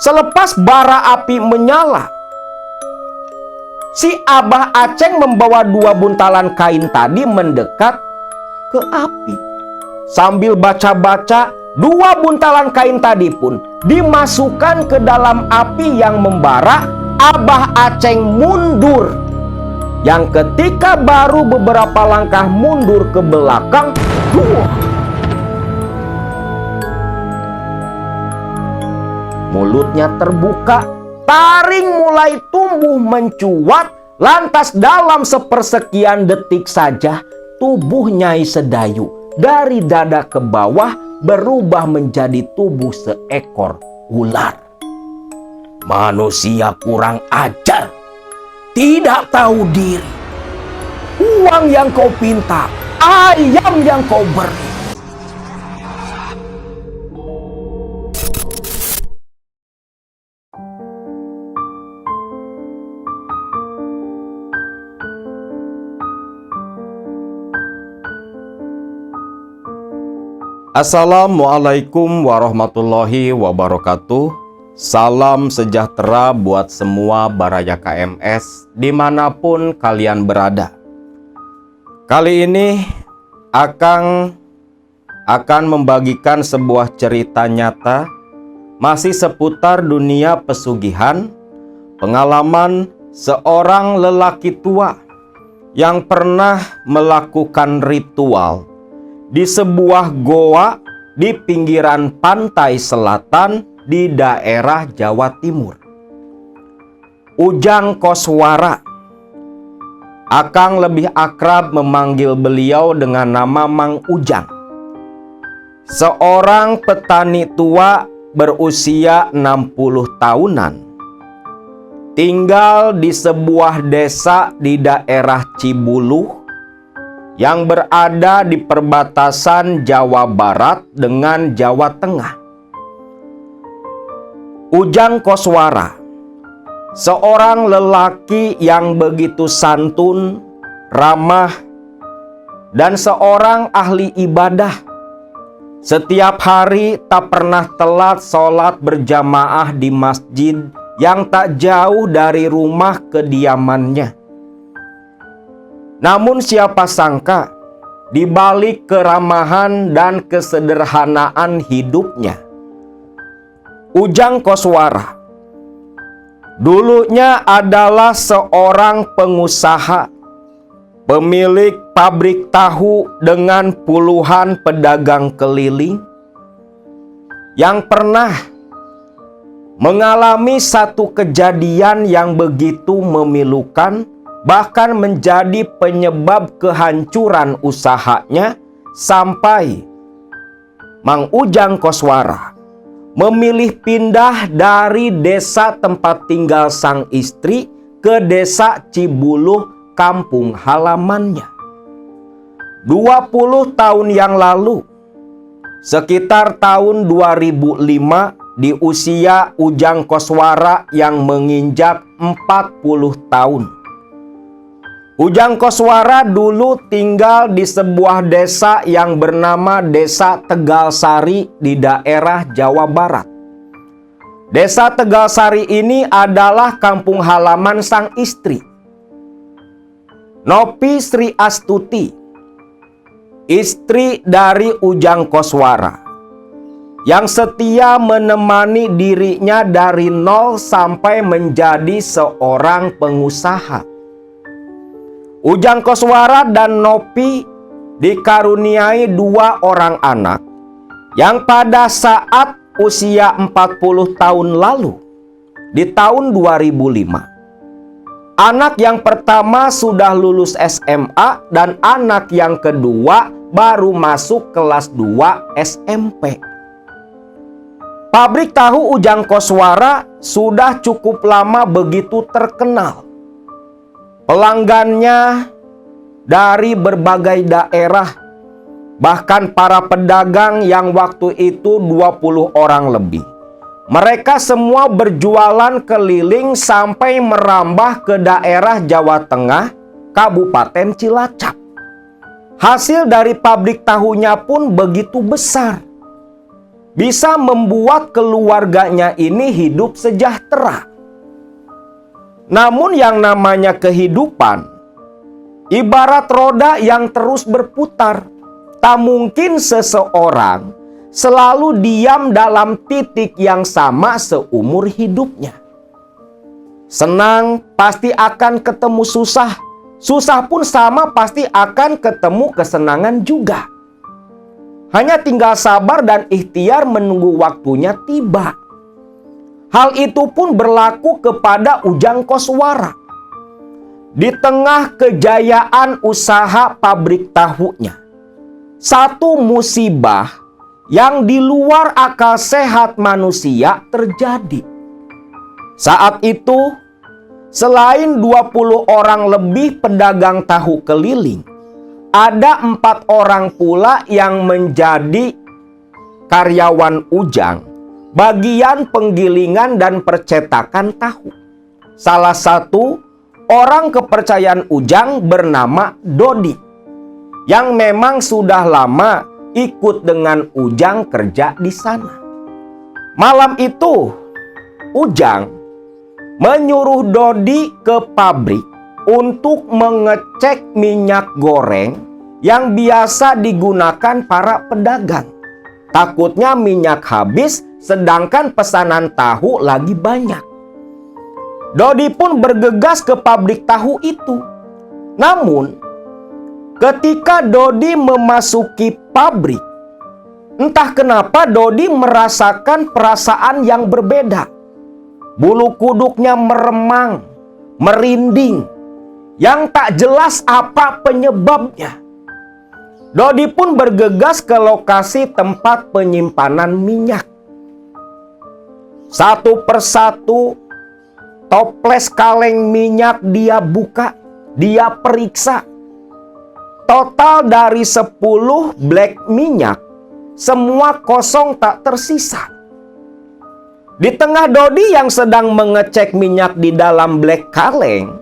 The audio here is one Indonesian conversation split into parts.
Selepas bara api menyala, si Abah Aceng membawa 2 buntalan kain tadi mendekat ke api. Sambil baca-baca, 2 buntalan kain tadi pun dimasukkan ke dalam api yang membara. Abah Aceng mundur. Yang ketika baru beberapa langkah mundur ke belakang, mulutnya terbuka, taring mulai tumbuh mencuat. Lantas dalam sepersekian detik saja, tubuh Nyai Sedayu dari dada ke bawah berubah menjadi tubuh seekor ular. Manusia kurang ajar, tidak tahu diri. Uang yang kau pinta, ayam yang kau beri. Assalamualaikum warahmatullahi wabarakatuh. Salam sejahtera buat semua Baraya KMS dimanapun kalian berada. Kali ini akan membagikan sebuah cerita nyata masih seputar dunia pesugihan, pengalaman seorang lelaki tua yang pernah melakukan ritual di sebuah goa di pinggiran pantai selatan di daerah Jawa Timur. Ujang Koswara. Akang lebih akrab memanggil beliau dengan nama Mang Ujang. Seorang petani tua berusia 60 tahunan. Tinggal di sebuah desa di daerah Cibuluh yang berada di perbatasan Jawa Barat dengan Jawa Tengah. Ujang Koswara, seorang lelaki yang begitu santun, ramah, dan seorang ahli ibadah. Setiap hari tak pernah telat sholat berjamaah di masjid yang tak jauh dari rumah kediamannya. Namun siapa sangka, di balik keramahan dan kesederhanaan hidupnya, Ujang Koswara dulunya adalah seorang pengusaha, pemilik pabrik tahu dengan puluhan pedagang keliling yang pernah mengalami satu kejadian yang begitu memilukan, bahkan menjadi penyebab kehancuran usahanya, sampai Mang Ujang Koswara memilih pindah dari desa tempat tinggal sang istri ke desa Cibuluh, kampung halamannya. 20 tahun yang lalu, sekitar tahun 2005, di usia Ujang Koswara yang menginjak 40 tahun. Ujang Koswara dulu tinggal di sebuah desa yang bernama Desa Tegalsari di daerah Jawa Barat. Desa Tegalsari ini adalah kampung halaman sang istri, Nopi Sri Astuti, istri dari Ujang Koswara, yang setia menemani dirinya dari nol sampai menjadi seorang pengusaha. Ujang Koswara dan Nopi dikaruniai 2 orang anak yang pada saat usia 40 tahun lalu, di tahun 2005. Anak yang pertama sudah lulus SMA dan anak yang kedua baru masuk kelas 2 SMP. Pabrik tahu Ujang Koswara sudah cukup lama begitu terkenal. Pelanggannya dari berbagai daerah, bahkan para pedagang yang waktu itu 20 orang lebih. Mereka semua berjualan keliling sampai merambah ke daerah Jawa Tengah, Kabupaten Cilacap. Hasil dari pabrik tahunya pun begitu besar. bisa membuat keluarganya ini hidup sejahtera. Namun yang namanya kehidupan ibarat roda yang terus berputar. Tak mungkin seseorang selalu diam dalam titik yang sama seumur hidupnya. Senang pasti akan ketemu susah. Susah pun sama pasti akan ketemu kesenangan juga. Hanya tinggal sabar dan ikhtiar menunggu waktunya tiba. Hal itu pun berlaku kepada Ujang Koswara. Di tengah kejayaan usaha pabrik tahunya, satu musibah yang di luar akal sehat manusia terjadi. Saat itu, selain 20 orang lebih pedagang tahu keliling, ada 4 orang pula yang menjadi karyawan Ujang, bagian penggilingan dan percetakan tahu. Salah satu orang kepercayaan Ujang bernama Dodi, yang memang sudah lama ikut dengan Ujang kerja di sana. Malam itu, Ujang menyuruh Dodi ke pabrik untuk mengecek minyak goreng yang biasa digunakan para pedagang. Takutnya minyak habis, sedangkan pesanan tahu lagi banyak. Dodi pun bergegas ke pabrik tahu itu. Namun, ketika Dodi memasuki pabrik, entah kenapa Dodi merasakan perasaan yang berbeda. Bulu kuduknya meremang, merinding, yang tak jelas apa penyebabnya. Dodi pun bergegas ke lokasi tempat penyimpanan minyak. Satu persatu toples kaleng minyak dia buka, dia periksa. Total dari 10 blek minyak, semua kosong tak tersisa. Di tengah Dodi yang sedang mengecek minyak di dalam blek kaleng,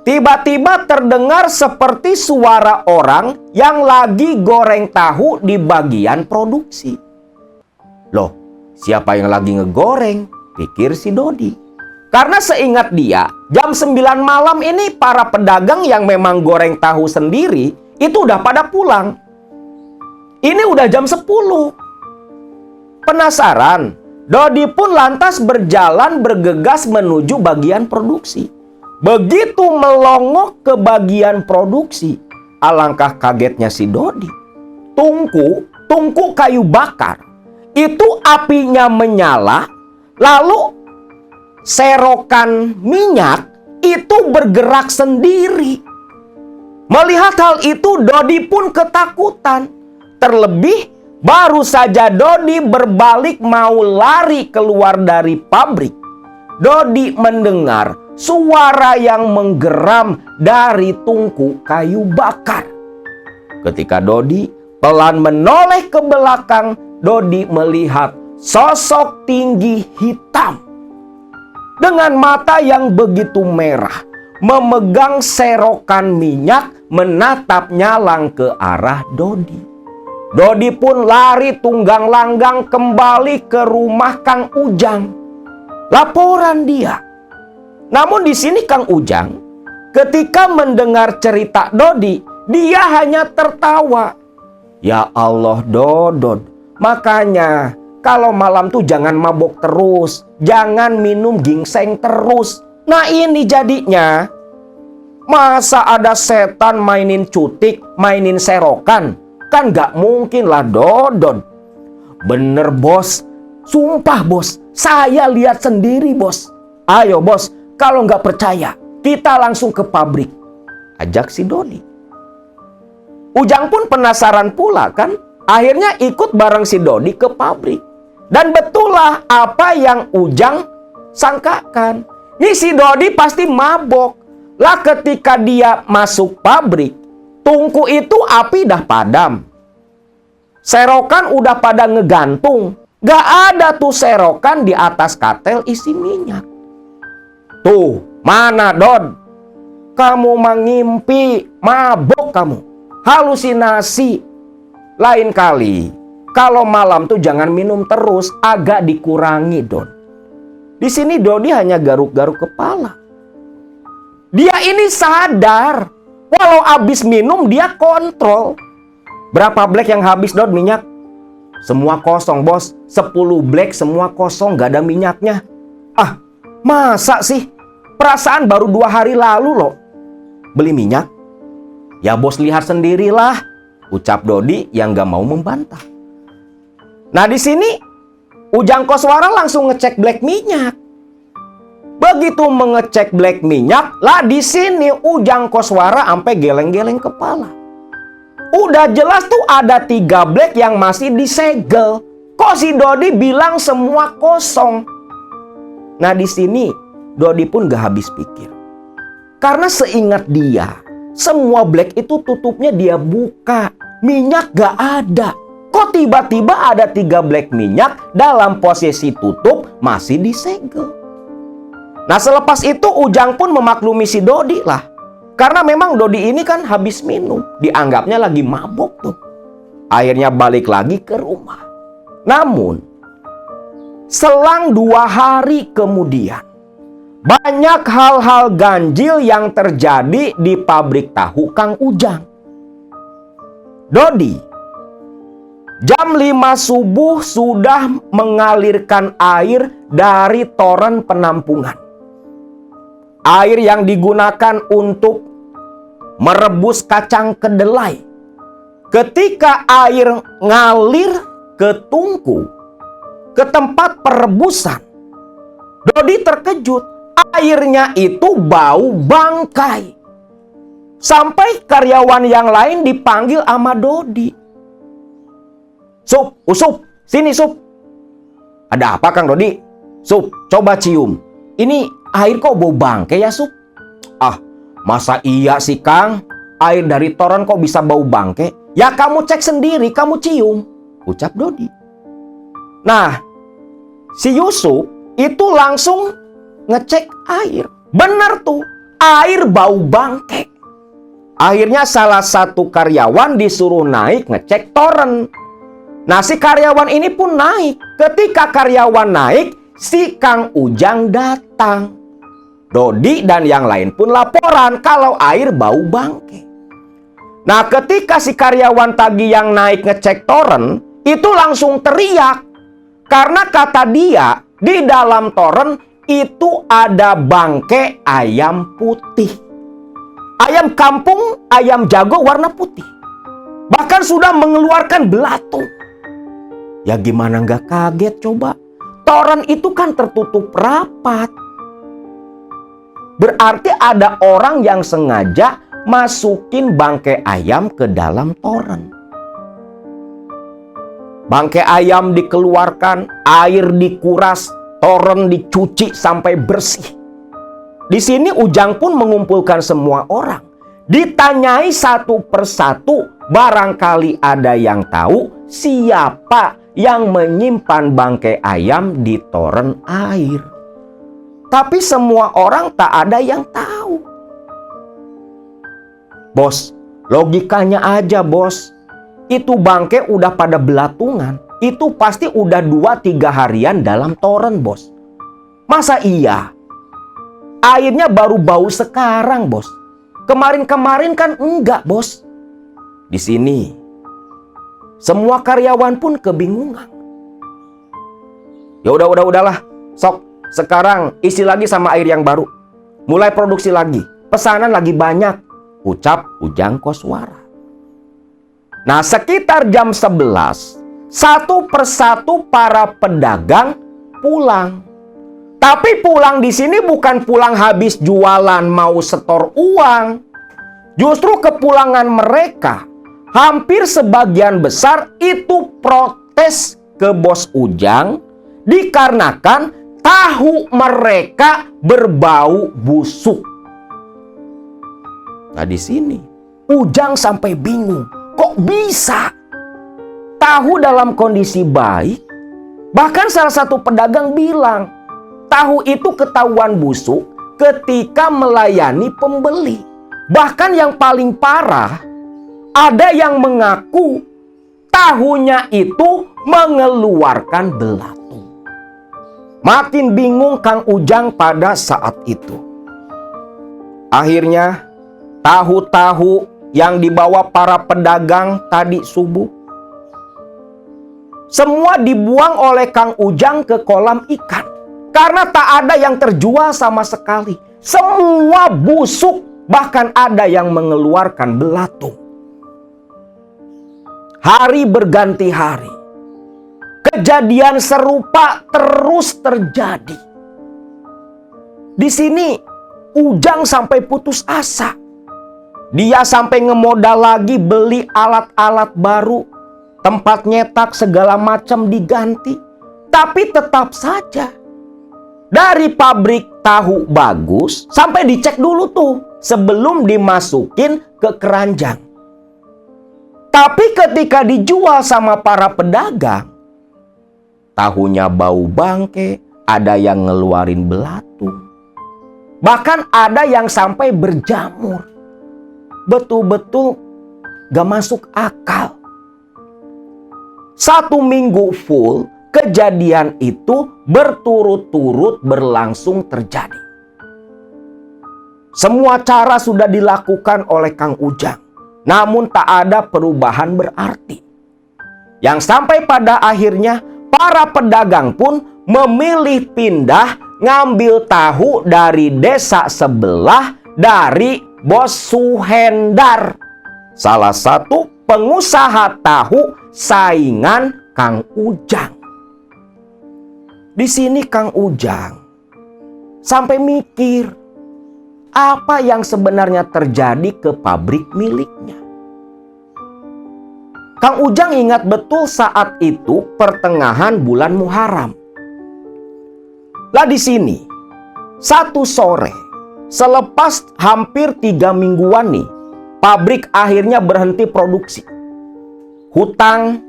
tiba-tiba terdengar seperti suara orang yang lagi goreng tahu di bagian produksi. Loh, siapa yang lagi ngegoreng? Pikir si Dodi. Karena seingat dia, jam 9 malam ini para pedagang yang memang goreng tahu sendiri itu udah pada pulang. Ini udah jam 10. Penasaran, Dodi pun lantas berjalan bergegas menuju bagian produksi. Begitu melongok ke bagian produksi, alangkah kagetnya si Dodi. Tungku kayu bakar, itu apinya menyala, lalu serokan minyak itu bergerak sendiri. Melihat hal itu, Dodi pun ketakutan. Terlebih, baru saja Dodi berbalik mau lari keluar dari pabrik, Dodi mendengar suara yang menggeram dari tungku kayu bakar. Ketika Dodi pelan menoleh ke belakang, Dodi melihat sosok tinggi hitam dengan mata yang begitu merah, memegang serokan minyak, menatap nyalang ke arah Dodi. Dodi pun lari tunggang langgang kembali ke rumah Kang Ujang. Laporan dia. Namun di sini Kang Ujang, ketika mendengar cerita Dodi, dia hanya tertawa. Ya Allah, Dodon, makanya kalau malam tuh jangan mabok terus, jangan minum ginseng terus. Nah ini jadinya, masa ada setan mainin cutik, mainin serokan? Kan gak mungkin lah, Dodon. Bener bos, sumpah bos, saya lihat sendiri bos. Ayo bos, kalau gak percaya, kita langsung ke pabrik, ajak si Dodi. Ujang pun penasaran pula kan, akhirnya ikut bareng si Dodi ke pabrik. Dan betul lah apa yang Ujang sangkakan. Ini si Dodi pasti mabok. Lah ketika dia masuk pabrik, tungku itu api dah padam. Serokan udah pada ngegantung. Gak ada tuh serokan di atas katel isi minyak. Tuh, mana Don? Kamu mengimpi, mabok kamu. Halusinasi. Lain kali, kalau malam tuh jangan minum terus, agak dikurangi, Don. Di sini Dodi hanya garuk-garuk kepala. Dia ini sadar, walau habis minum dia kontrol. Berapa black yang habis, Don, minyak? Semua kosong, bos. 10 black semua kosong, gak ada minyaknya. Ah, masa sih? Perasaan baru 2 hari lalu loh beli minyak. Ya bos lihat sendirilah, ucap Dodi yang gak mau membantah. Nah di sini Ujang Koswara langsung ngecek black minyak. Begitu mengecek black minyak, lah di sini Ujang Koswara sampai geleng-geleng kepala. Udah jelas tuh ada 3 black yang masih disegel. Kok si Dodi bilang semua kosong? Nah di sini Dodi pun gak habis pikir. Karena seingat dia, semua black itu tutupnya dia buka. Minyak gak ada. Kok tiba-tiba ada 3 black minyak dalam posisi tutup masih disegel? Nah selepas itu Ujang pun memaklumi si Dodi lah. Karena memang Dodi ini kan habis minum. Dianggapnya lagi mabok tuh. Akhirnya balik lagi ke rumah. Namun selang 2 hari kemudian, banyak hal-hal ganjil yang terjadi di pabrik tahu Kang Ujang. Dodi, jam 5 subuh sudah mengalirkan air dari toren penampungan. Air yang digunakan untuk merebus kacang kedelai. Ketika air ngalir ke tungku, ke tempat perebusan, Dodi terkejut. Airnya itu bau bangkai. Sampai karyawan yang lain dipanggil sama Dodi. Sup, Usup, sini Sup. Ada apa Kang Dodi? Sup, coba cium. Ini air kok bau bangkai ya Sup? Ah, masa iya sih Kang? Air dari toren kok bisa bau bangkai? Ya kamu cek sendiri, kamu cium, ucap Dodi. Nah, si Yusuf itu langsung ngecek air. Bener tuh, air bau bangkai. Akhirnya salah satu karyawan disuruh naik ngecek toren. Nah si karyawan ini pun naik. Ketika karyawan naik, si Kang Ujang datang. Dodi dan yang lain pun laporan kalau air bau bangkai. Nah ketika si karyawan tadi yang naik ngecek toren, itu langsung teriak. Karena kata dia, di dalam toren itu ada bangkai ayam putih. Ayam kampung, ayam jago warna putih. Bahkan sudah mengeluarkan belatung. Ya gimana nggak kaget coba? Toren itu kan tertutup rapat. Berarti ada orang yang sengaja masukin bangkai ayam ke dalam toren. Bangkai ayam dikeluarkan, air dikuras, toren dicuci sampai bersih. Di sini Ujang pun mengumpulkan semua orang. Ditanyai satu persatu, barangkali ada yang tahu siapa yang menyimpan bangkai ayam di toren air. Tapi semua orang tak ada yang tahu. Bos, logikanya aja bos. Itu bangkai udah pada belatungan. Itu pasti udah 2-3 harian dalam toren bos. Masa iya? Airnya baru bau sekarang bos. Kemarin-kemarin kan enggak bos. Di sini semua karyawan pun kebingungan. Ya udahlah. Sok, sekarang isi lagi sama air yang baru. Mulai produksi lagi. Pesanan lagi banyak, ucap Ujang Koswara. Nah, sekitar jam 11, satu persatu para pedagang pulang. Tapi pulang di sini bukan pulang habis jualan mau setor uang. Justru kepulangan mereka hampir sebagian besar itu protes ke bos Ujang dikarenakan tahu mereka berbau busuk. Nah, di sini Ujang sampai bingung. Kok bisa? Tahu dalam kondisi baik. Bahkan salah satu pedagang bilang, tahu itu ketahuan busuk ketika melayani pembeli. Bahkan yang paling parah, ada yang mengaku tahunya itu mengeluarkan belatung. Makin bingung Kang Ujang pada saat itu. Akhirnya tahu-tahu yang dibawa para pedagang tadi subuh, semua dibuang oleh Kang Ujang ke kolam ikan. Karena tak ada yang terjual sama sekali. Semua busuk, bahkan ada yang mengeluarkan belatung. Hari berganti hari. Kejadian serupa terus terjadi. Di sini Ujang sampai putus asa. Dia sampai ngemodal lagi beli alat-alat baru. Tempat nyetak segala macam diganti. Tapi tetap saja, dari pabrik tahu bagus sampai dicek dulu tuh sebelum dimasukin ke keranjang. Tapi ketika dijual sama para pedagang, tahunya bau bangke, ada yang ngeluarin belatung. Bahkan ada yang sampai berjamur. Betul-betul gak masuk akal. 1 minggu full kejadian itu berturut-turut berlangsung terjadi. Semua cara sudah dilakukan oleh Kang Ujang, namun tak ada perubahan berarti. Yang sampai pada akhirnya para pedagang pun memilih pindah ngambil tahu dari desa sebelah, dari Bos Suhendar, salah satu pengusaha tahu saingan Kang Ujang. Di sini Kang Ujang sampai mikir apa yang sebenarnya terjadi ke pabrik miliknya. Kang Ujang ingat betul saat itu pertengahan bulan Muharram. Lah di sini, satu sore, selepas hampir 3 mingguan nih, pabrik akhirnya berhenti produksi. Hutang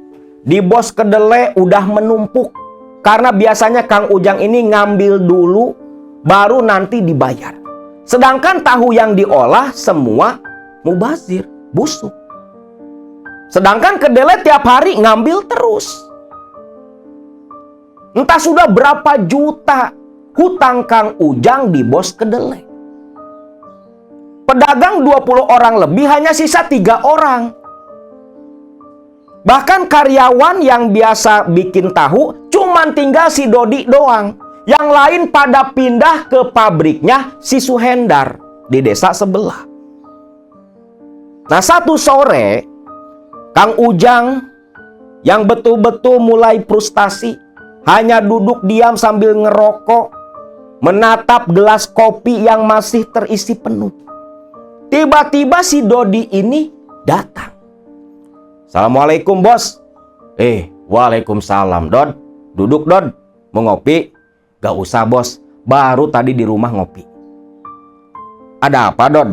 di Bos Kedelai udah menumpuk. Karena biasanya Kang Ujang ini ngambil dulu, baru nanti dibayar. Sedangkan tahu yang diolah semua mubazir, busuk. Sedangkan kedelai tiap hari ngambil terus. Entah sudah berapa juta hutang Kang Ujang di Bos Kedelai. Pedagang 20 orang lebih, hanya sisa 3 orang. Bahkan karyawan yang biasa bikin tahu cuman tinggal si Dodi doang. Yang lain pada pindah ke pabriknya si Suhendar di desa sebelah. Nah, satu sore Kang Ujang yang betul-betul mulai frustasi, hanya duduk diam sambil ngerokok, menatap gelas kopi yang masih terisi penuh. Tiba-tiba si Dodi ini datang. Assalamualaikum bos. Waalaikumsalam Dod. Duduk Dod, mau ngopi? Gak usah bos, baru tadi di rumah ngopi. Ada apa Dod?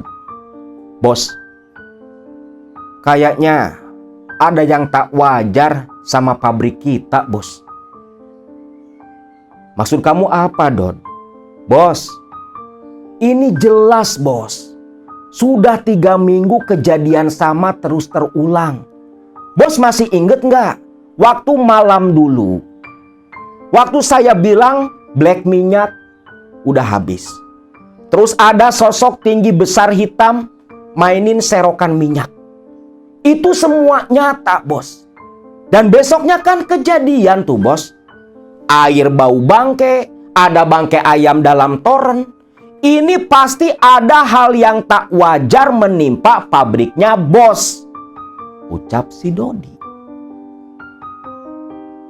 Bos, kayaknya ada yang tak wajar sama pabrik kita bos. Maksud kamu apa Dod? Bos, ini jelas bos, sudah 3 minggu kejadian sama terus terulang. Bos masih inget nggak waktu malam dulu, waktu saya bilang black minyak udah habis. Terus ada sosok tinggi besar hitam mainin serokan minyak. Itu semua nyata bos. Dan besoknya kan kejadian tuh bos. Air bau bangke, ada bangke ayam dalam toren. Ini pasti ada hal yang tak wajar menimpa pabriknya bos, ucap si Dodi.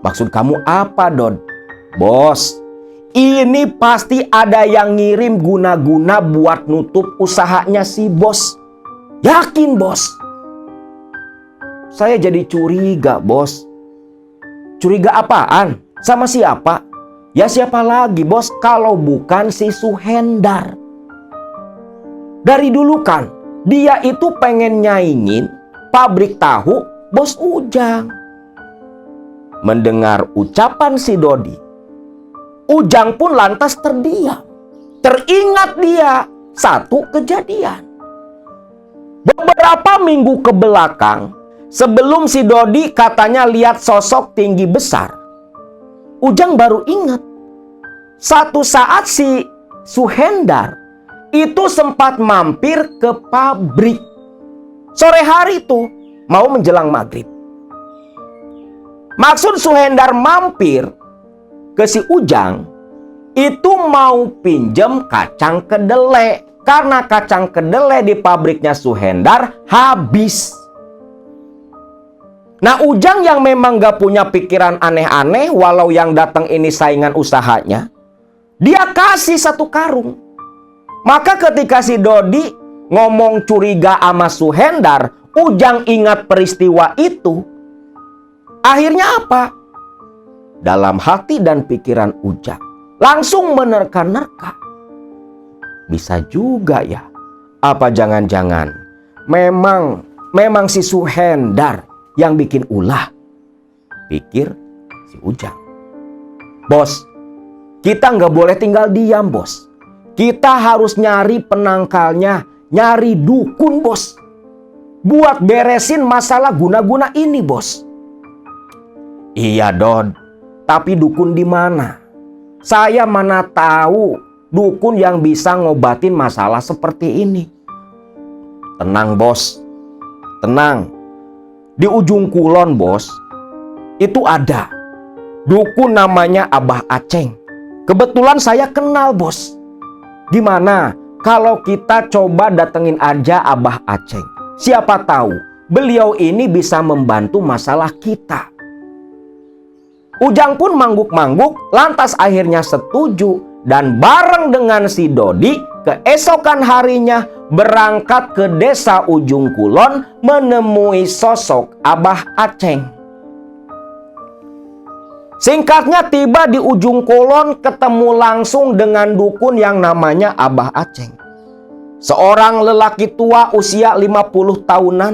Maksud kamu apa Dod? Bos, ini pasti ada yang ngirim guna-guna buat nutup usahanya si bos. Yakin bos? Saya jadi curiga bos. Curiga apaan? Sama siapa? Ya siapa lagi bos kalau bukan si Suhendar. Dari dulu kan dia itu pengen nyaingin pabrik tahu Bos Ujang. Mendengar ucapan si Dodi, Ujang pun lantas terdiam. Teringat dia satu kejadian. Beberapa minggu ke belakang, Sebelum si Dodi katanya lihat sosok tinggi besar, Ujang baru ingat. Satu saat si Suhendar itu sempat mampir ke pabrik. Sore hari itu mau menjelang maghrib. Maksud Suhendar mampir ke si Ujang itu mau pinjem kacang kedelai. Karena kacang kedelai di pabriknya Suhendar habis. Nah, Ujang yang memang gak punya pikiran aneh-aneh, walau yang datang ini saingan usahanya, dia kasih 1 karung. Maka ketika si Dodi ngomong curiga sama Suhendar, Ujang ingat peristiwa itu. Akhirnya apa? Dalam hati dan pikiran Ujang langsung menerka-nerka. Bisa juga ya. Apa jangan-jangan memang si Suhendar yang bikin ulah? Pikir si Ujang. Bos, kita nggak boleh tinggal diam, bos. Kita harus nyari penangkalnya, nyari dukun, bos. Buat beresin masalah guna-guna ini, bos. Iya, Dod. Tapi dukun di mana? Saya mana tahu dukun yang bisa ngobatin masalah seperti ini. Tenang, bos. Tenang. Di ujung kulon, bos, itu ada dukun namanya Abah Aceng. Kebetulan saya kenal, bos. Gimana kalau kita coba datengin aja Abah Aceng? Siapa tahu beliau ini bisa membantu masalah kita. Ujang pun mangguk-mangguk, lantas akhirnya setuju. Dan bareng dengan si Dodi, keesokan harinya berangkat ke desa ujung kulon menemui sosok Abah Aceng. Singkatnya tiba di ujung kulon, ketemu langsung dengan dukun yang namanya Abah Aceng. Seorang lelaki tua usia 50 tahunan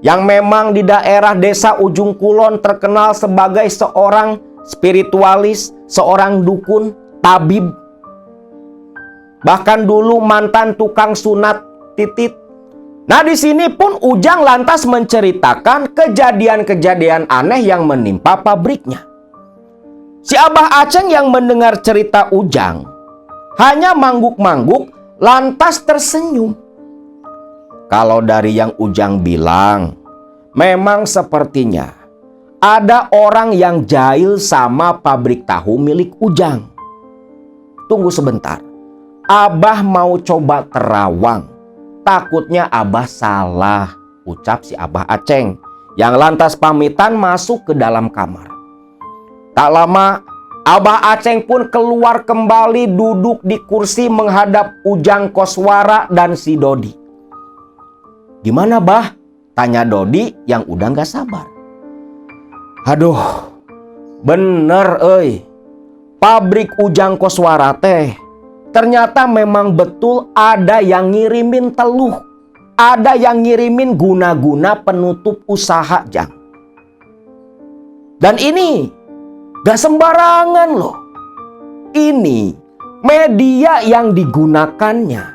yang memang di daerah desa ujung kulon terkenal sebagai seorang spiritualis, seorang dukun, tabib. Bahkan dulu mantan tukang sunat titit. Nah, di sini pun Ujang lantas menceritakan kejadian-kejadian aneh yang menimpa pabriknya. Si Abah Aceng yang mendengar cerita Ujang hanya mangguk-mangguk lantas tersenyum. Kalau dari yang Ujang bilang, memang sepertinya ada orang yang jahil sama pabrik tahu milik Ujang. Tunggu sebentar. Abah mau coba terawang. Takutnya Abah salah, ucap si Abah Aceng yang lantas pamitan masuk ke dalam kamar. Tak lama, Abah Aceng pun keluar kembali duduk di kursi menghadap Ujang Koswara dan si Dodi. Gimana, Bah? Tanya Dodi yang udah gak sabar. Aduh, bener euy. Pabrik Ujang Koswara teh ternyata memang betul ada yang ngirimin teluh. Ada yang ngirimin guna-guna penutup usaha, Jang. Dan ini gak sembarangan loh. Ini media yang digunakannya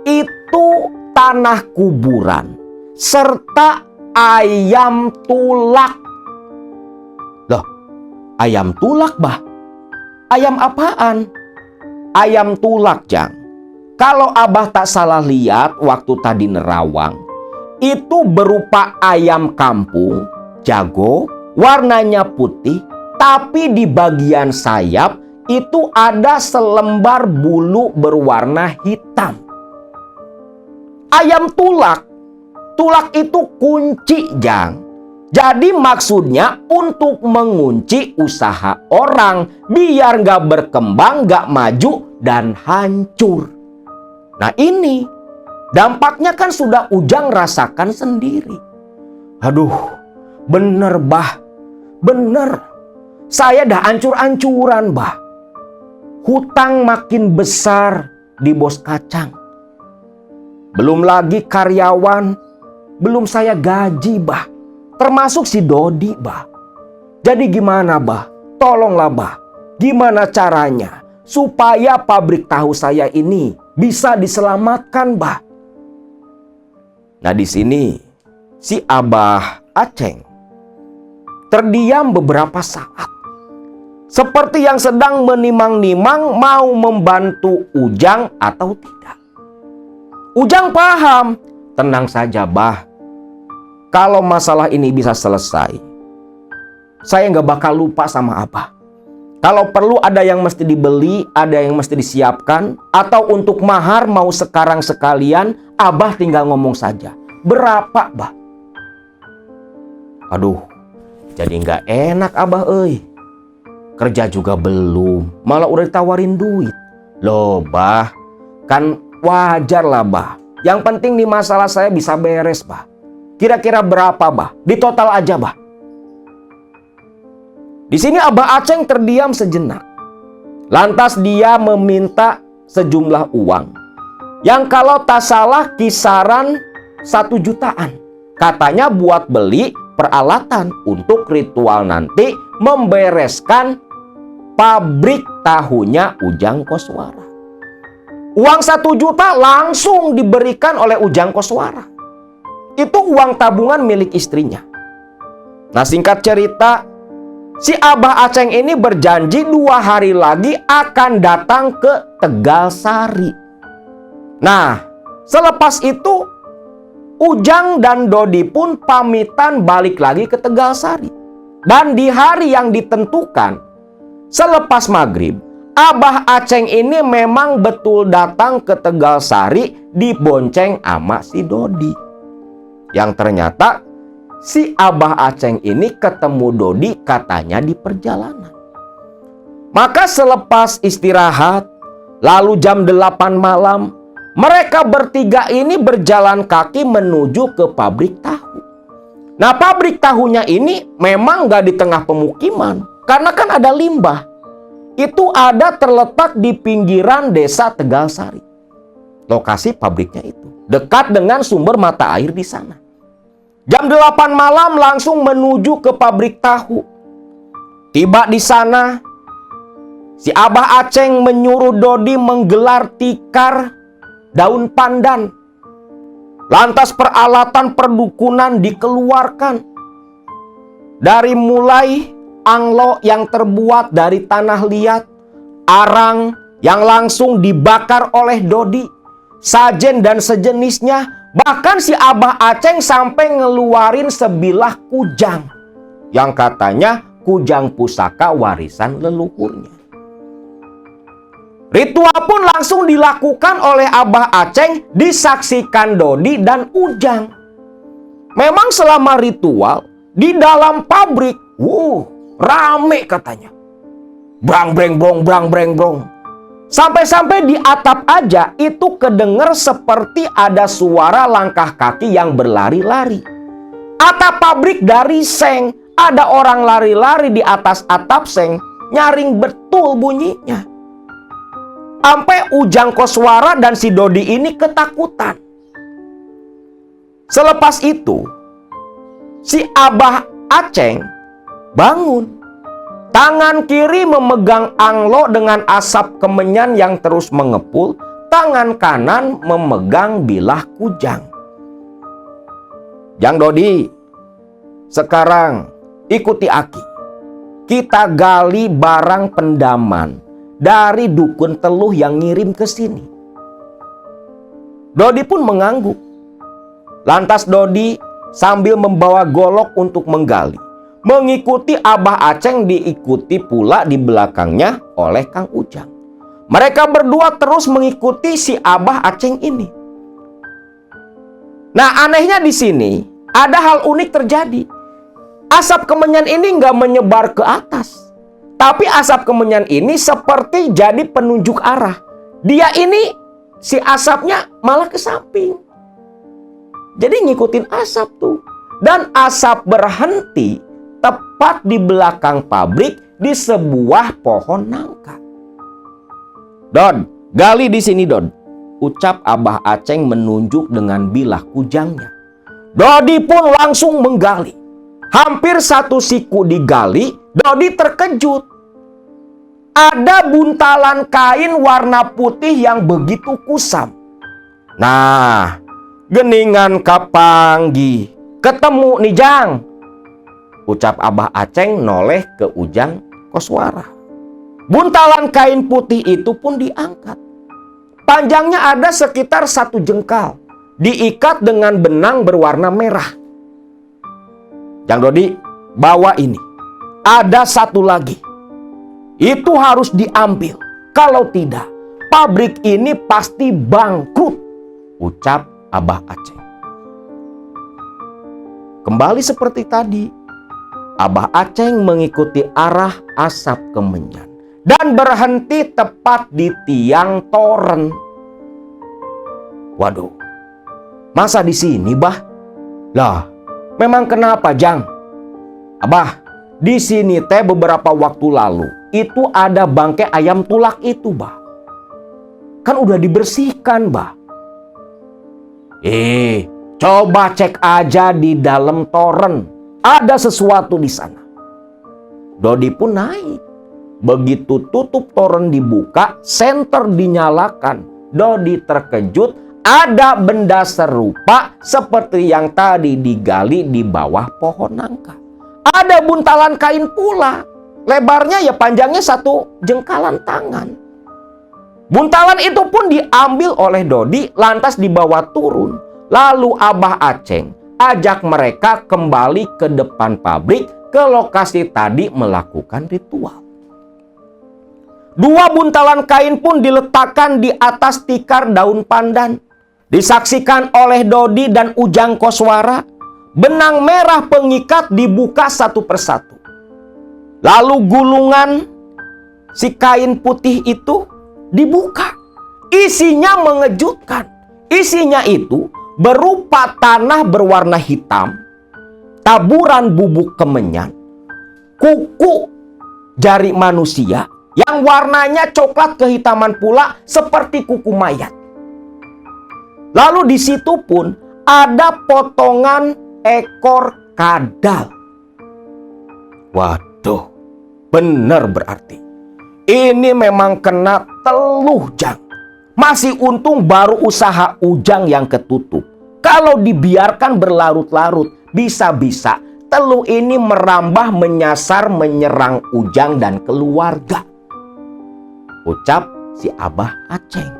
itu tanah kuburan serta ayam tulak. Loh, ayam tulak, Bah? Ayam apaan? Ayam tulak, Jang. Kalau Abah tak salah lihat waktu tadi nerawang, itu berupa ayam kampung, jago, warnanya putih, tapi di bagian sayap itu ada selembar bulu berwarna hitam. Ayam tulak. Tulak itu kunci, Jang. Jadi maksudnya untuk mengunci usaha orang biar gak berkembang, gak maju, dan hancur. Nah ini dampaknya kan sudah Ujang rasakan sendiri. Aduh, bener, Bah. Bener. Saya dah hancur-hancuran, Bah. Hutang makin besar di Bos Kacang. Belum lagi karyawan, belum saya gaji, Bah. Termasuk si Dodi, Bah. Jadi gimana, Bah? Tolonglah, Bah. Gimana caranya supaya pabrik tahu saya ini bisa diselamatkan, Bah? Nah, di sini si Abah Aceng terdiam beberapa saat, seperti yang sedang menimang-nimang mau membantu Ujang atau tidak. Ujang paham. Tenang saja, Bah. Kalau masalah ini bisa selesai, saya nggak bakal lupa sama Abah. Kalau perlu ada yang mesti dibeli, ada yang mesti disiapkan, atau untuk mahar mau sekarang sekalian, Abah tinggal ngomong saja. Berapa, Bah? Aduh, jadi nggak enak Abah euy. Kerja juga belum, malah udah ditawarin duit. Loh, Bah, kan wajar lah, Bah. Yang penting nih masalah saya bisa beres, Bah. Kira-kira berapa, Bah? Di total aja, Bah. Di sini Abah Aceng terdiam sejenak. Lantas dia meminta sejumlah uang, yang kalau tak salah kisaran 1 jutaan. Katanya buat beli peralatan untuk ritual nanti membereskan pabrik tahunya Ujang Koswara. Uang 1 juta langsung diberikan oleh Ujang Koswara. Itu uang tabungan milik istrinya. Nah, singkat cerita, si Abah Aceng ini berjanji 2 hari lagi akan datang ke Tegalsari. Nah, selepas itu Ujang dan Dodi pun pamitan balik lagi ke Tegalsari. Dan di hari yang ditentukan, selepas maghrib, Abah Aceng ini memang betul datang ke Tegalsari dibonceng sama si Dodi. Yang ternyata si Abah Aceng ini ketemu Dodi katanya di perjalanan. Maka selepas istirahat, lalu jam 8 malam, mereka bertiga ini berjalan kaki menuju ke pabrik tahu. Nah, pabrik tahunya ini memang gak di tengah pemukiman, karena kan ada limbah. Itu ada terletak di pinggiran desa Tegalsari. Lokasi pabriknya itu dekat dengan sumber mata air di sana. Jam 8 malam langsung menuju ke pabrik tahu. Tiba di sana, si Abah Aceng menyuruh Dodi menggelar tikar daun pandan. Lantas peralatan perdukunan dikeluarkan. Dari mulai anglo yang terbuat dari tanah liat, arang yang langsung dibakar oleh Dodi, sajen dan sejenisnya. Bahkan si Abah Aceng sampai ngeluarin sebilah kujang yang katanya kujang pusaka warisan leluhurnya. Ritual pun langsung dilakukan oleh Abah Aceng, disaksikan Dodi dan Ujang. Memang selama ritual di dalam pabrik, rame katanya. Brang breng brong, brang breng brong. Sampai-sampai di atap aja itu kedenger seperti ada suara langkah kaki yang berlari-lari. Atap pabrik dari seng, ada orang lari-lari di atas atap seng, nyaring betul bunyinya. Sampai Ujang Koswara dan si Dodi ini ketakutan. Selepas itu, si Abah Aceng bangun. Tangan kiri memegang anglo dengan asap kemenyan yang terus mengepul. Tangan kanan memegang bilah kujang. Jang Dodi, sekarang ikuti Aki. Kita gali barang pendaman dari dukun Teluh yang ngirim ke sini. Dodi pun mengangguk. Lantas Dodi sambil membawa golok untuk menggali. Mengikuti Abah Aceng diikuti pula di belakangnya oleh Kang Ujang. Mereka berdua terus mengikuti si Abah Aceng ini. Nah, anehnya di sini ada hal unik terjadi. Asap kemenyan ini nggak menyebar ke atas, tapi asap kemenyan ini seperti jadi penunjuk arah. Dia ini si asapnya malah ke samping. Jadi ngikutin asap tuh. Dan asap berhenti tepat di belakang pabrik di sebuah pohon nangka. Don, gali di sini Don, ucap Abah Aceng menunjuk dengan bilah kujangnya. Dodi pun langsung menggali. Hampir 1 siku digali, Dodi terkejut. Ada buntalan kain warna putih yang begitu kusam. Nah, geningan kapanggi, Ketemu nih Jang, ucap Abah Aceng noleh ke Ujang Koswara. Buntalan kain putih itu pun diangkat. Panjangnya ada sekitar 1 jengkal, diikat dengan benang berwarna merah. Jang Dodi, bawa ini. Ada 1 lagi. Itu harus diambil. Kalau tidak, pabrik ini pasti bangkrut, ucap Abah Aceng. Kembali seperti tadi, Abah Aceng mengikuti arah asap kemenyan dan berhenti tepat di tiang toren. Waduh, masa di sini, Bah? Lah, memang kenapa, Jang? Abah, di sini teh beberapa waktu lalu itu ada bangkai ayam tulak itu, Bah. Kan udah dibersihkan, Bah. Coba cek aja di dalam toren. Ada sesuatu di sana. Dodi pun naik. Begitu tutup toren dibuka, senter dinyalakan. Dodi terkejut, ada benda serupa seperti yang tadi digali di bawah pohon nangka. Ada buntalan kain pula. Lebarnya ya panjangnya 1 jengkalan tangan. Buntalan itu pun diambil oleh Dodi, lantas dibawa turun. Lalu Abah Aceng ajak mereka kembali ke depan pabrik, ke lokasi tadi melakukan ritual. 2 buntalan kain pun diletakkan di atas tikar daun pandan. Disaksikan oleh Dodi dan Ujang Koswara, benang merah pengikat dibuka satu persatu. Lalu gulungan si kain putih itu dibuka. Isinya mengejutkan. Isinya itu berupa tanah berwarna hitam, taburan bubuk kemenyan, kuku jari manusia yang warnanya coklat kehitaman pula seperti kuku mayat. Lalu di situ pun ada potongan ekor kadal. Waduh, bener berarti. Ini memang kena teluh, Jang. Masih untung baru usaha Ujang yang ketutup. Kalau dibiarkan berlarut-larut, bisa-bisa teluh ini merambah, menyasar, menyerang Ujang dan keluarga, ucap si Abah Aceng.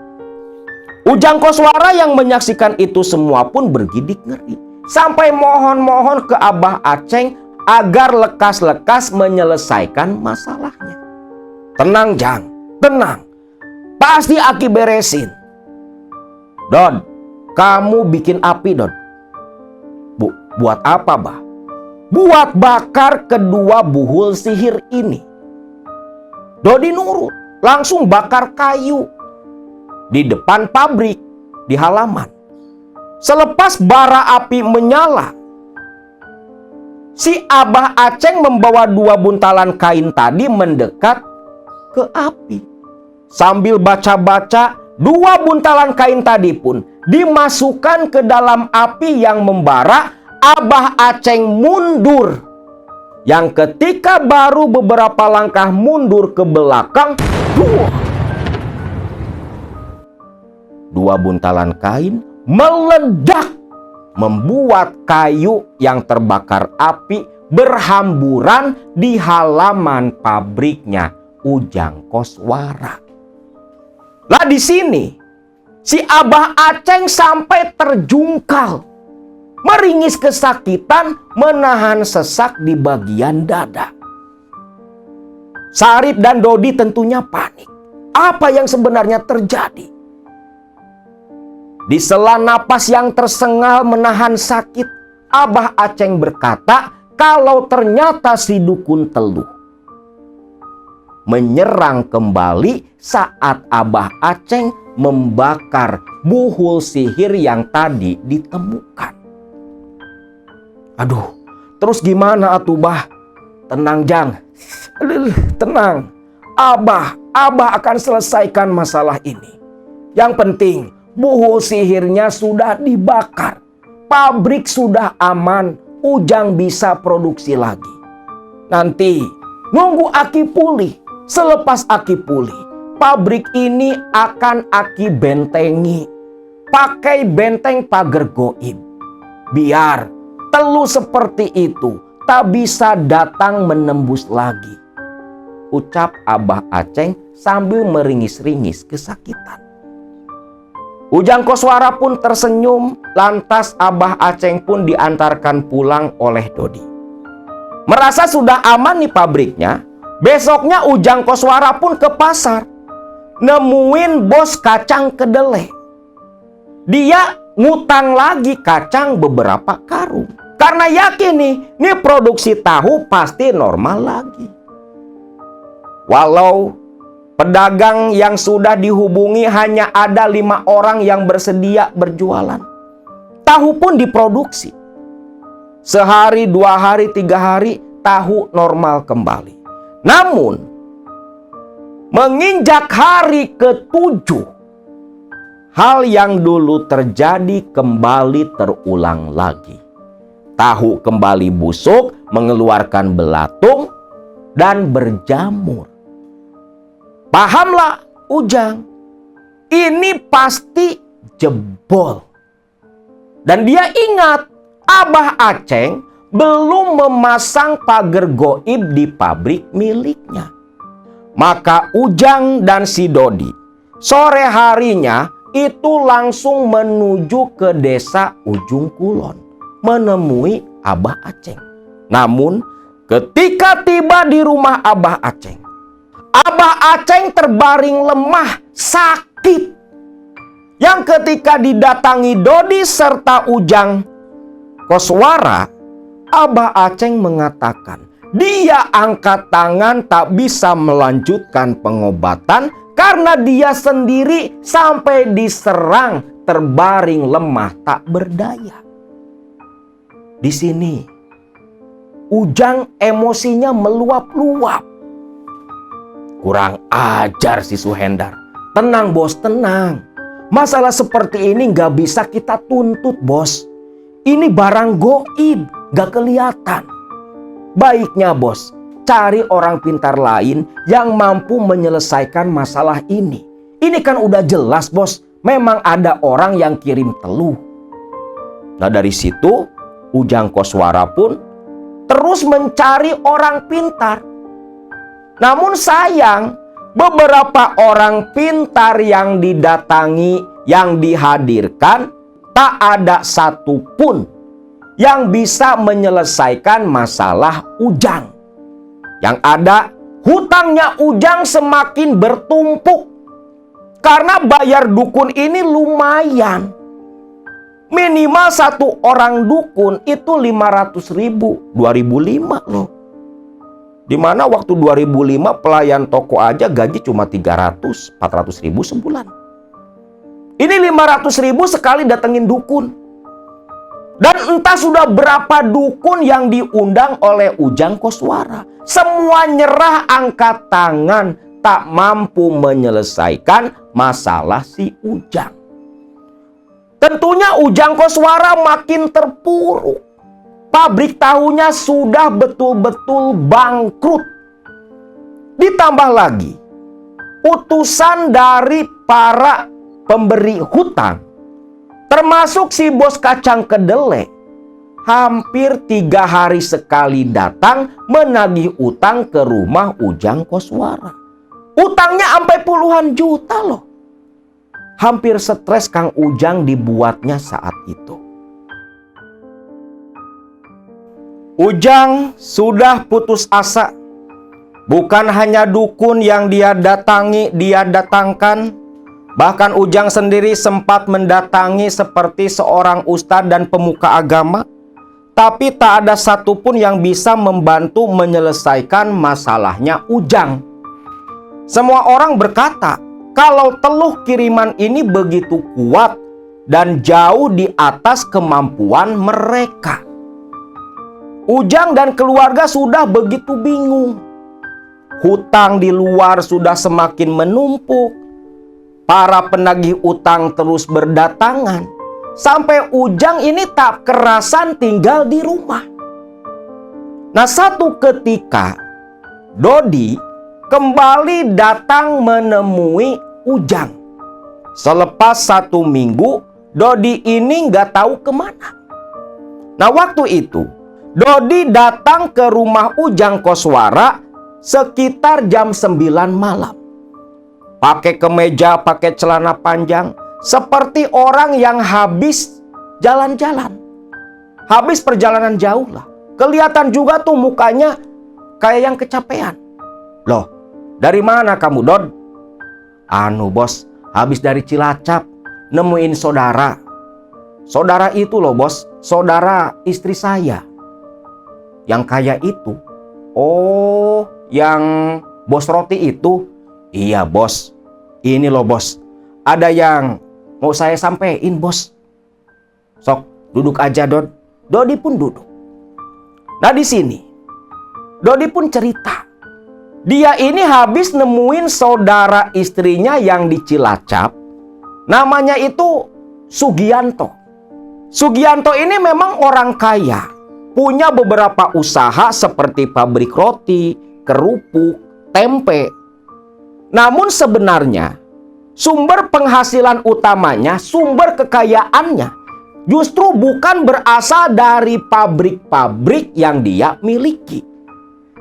Ujang Koswara yang menyaksikan itu semua pun bergidik ngeri. Sampai mohon-mohon ke Abah Aceng agar lekas-lekas menyelesaikan masalahnya. Tenang Jang, tenang. Pasti Aki beresin. Dod, kamu bikin api, Dod. Buat apa, Bah? Buat bakar kedua buhul sihir ini. Dodi nurut, langsung bakar kayu di depan pabrik, di halaman. Selepas bara api menyala, si Abah Aceng membawa 2 buntalan kain tadi mendekat ke api. Sambil baca-baca, 2 buntalan kain tadi pun dimasukkan ke dalam api yang membara. Abah Aceng mundur. Yang ketika baru beberapa langkah mundur ke belakang, 2 buntalan kain meledak, membuat kayu yang terbakar api berhamburan di halaman pabriknya Ujang Koswara. Lah di sini si Abah Aceng sampai terjungkal, meringis kesakitan, menahan sesak di bagian dada. Sarip dan Dodi tentunya panik. Apa yang sebenarnya terjadi? Di sela napas yang tersengal menahan sakit, Abah Aceng berkata kalau ternyata si dukun teluh menyerang kembali saat Abah Aceng membakar buhul sihir yang tadi ditemukan. Aduh, terus gimana atuh, Bah? Tenang Jang, tenang. Abah akan selesaikan masalah ini. Yang penting buhul sihirnya sudah dibakar, pabrik sudah aman, Ujang bisa produksi lagi. Nanti nunggu Aki pulih. Selepas Aki pulih, pabrik ini akan Aki bentengi. Pakai benteng pagar goib. Biar teluh seperti itu tak bisa datang menembus lagi, ucap Abah Aceng sambil meringis-ringis kesakitan. Ujang Koswara pun tersenyum, lantas Abah Aceng pun diantarkan pulang oleh Dodi. Merasa sudah aman nih pabriknya, besoknya Ujang Koswara pun ke pasar, nemuin bos kacang kedelai. Dia ngutang lagi kacang beberapa karung, karena yakin nih produksi tahu pasti normal lagi. Walau pedagang yang sudah dihubungi hanya ada 5 orang yang bersedia berjualan, tahu pun diproduksi. Sehari, 2 hari, 3 hari, tahu normal kembali. Namun, menginjak hari ke-7, hal yang dulu terjadi kembali terulang lagi. Tahu kembali busuk, mengeluarkan belatung, dan berjamur. Pahamlah Ujang, ini pasti jebol. Dan dia ingat, Abah Aceng belum memasang pagar goib di pabrik miliknya. Maka Ujang dan si Dodi sore harinya itu langsung menuju ke desa Ujung Kulon menemui Abah Aceng. Namun ketika tiba di rumah Abah Aceng, Abah Aceng terbaring lemah sakit. Yang ketika didatangi Dodi serta Ujang Koswara, Abah Aceng mengatakan dia angkat tangan tak bisa melanjutkan pengobatan karena dia sendiri sampai diserang terbaring lemah tak berdaya. Di sini Ujang emosinya meluap-luap. Kurang ajar si Suhendar. Tenang bos, tenang. Masalah seperti ini gak bisa kita tuntut bos. Ini barang goib, gak kelihatan. Baiknya bos, cari orang pintar lain yang mampu menyelesaikan masalah ini. Ini kan udah jelas bos, memang ada orang yang kirim teluh. Nah dari situ, Ujang Koswara pun terus mencari orang pintar. Namun sayang, beberapa orang pintar yang didatangi, yang dihadirkan, tak ada satupun yang bisa menyelesaikan masalah Ujang. Yang ada, hutangnya Ujang semakin bertumpuk. Karena bayar dukun ini lumayan. Minimal satu orang dukun itu 500.000, 2005 loh. Dimana waktu 2005 pelayan toko aja gaji cuma 300, 400.000 sebulan. Ini 500.000 sekali datengin dukun. Dan entah sudah berapa dukun yang diundang oleh Ujang Koswara. Semua nyerah angkat tangan, tak mampu menyelesaikan masalah si Ujang. Tentunya Ujang Koswara makin terpuruk. Pabrik tahunya sudah betul-betul bangkrut. Ditambah lagi, utusan dari para pemberi hutang, termasuk si bos kacang kedelai, hampir 3 hari sekali datang menagih utang ke rumah Ujang Koswara. Utangnya sampai puluhan juta loh. Hampir stres Kang Ujang dibuatnya saat itu. Ujang sudah putus asa. Bukan hanya dukun yang dia datangi, dia datangkan. Bahkan Ujang sendiri sempat mendatangi seperti seorang ustadz dan pemuka agama. Tapi tak ada satupun yang bisa membantu menyelesaikan masalahnya Ujang. Semua orang berkata, kalau teluh kiriman ini begitu kuat dan jauh di atas kemampuan mereka. Ujang dan keluarga sudah begitu bingung. Hutang di luar sudah semakin menumpuk. Para penagih utang terus berdatangan. Sampai Ujang ini tak kerasan tinggal di rumah. Nah satu ketika, Dodi kembali datang menemui Ujang. Selepas 1 minggu, Dodi ini nggak tahu kemana. Nah, waktu itu Dodi datang ke rumah Ujang Koswara sekitar jam 9 malam. Pakai kemeja, pakai celana panjang, seperti orang yang habis jalan-jalan. Habis perjalanan jauh lah. Kelihatan juga tuh mukanya kayak yang kecapean. Loh, dari mana kamu, Dod? Anu bos, habis dari Cilacap, nemuin saudara. Saudara itu loh bos, saudara istri saya. Yang kaya itu. Oh, yang bos roti itu? Iya bos, ini loh bos, ada yang mau saya sampein bos. Sok, duduk aja Dod. Dodi pun duduk. Nah di sini, Dodi pun cerita. Dia ini habis nemuin saudara istrinya yang di Cilacap. Namanya itu Sugianto. Sugianto ini memang orang kaya. Punya beberapa usaha seperti pabrik roti, kerupuk, tempe. Namun sebenarnya sumber penghasilan utamanya, sumber kekayaannya justru bukan berasal dari pabrik-pabrik yang dia miliki.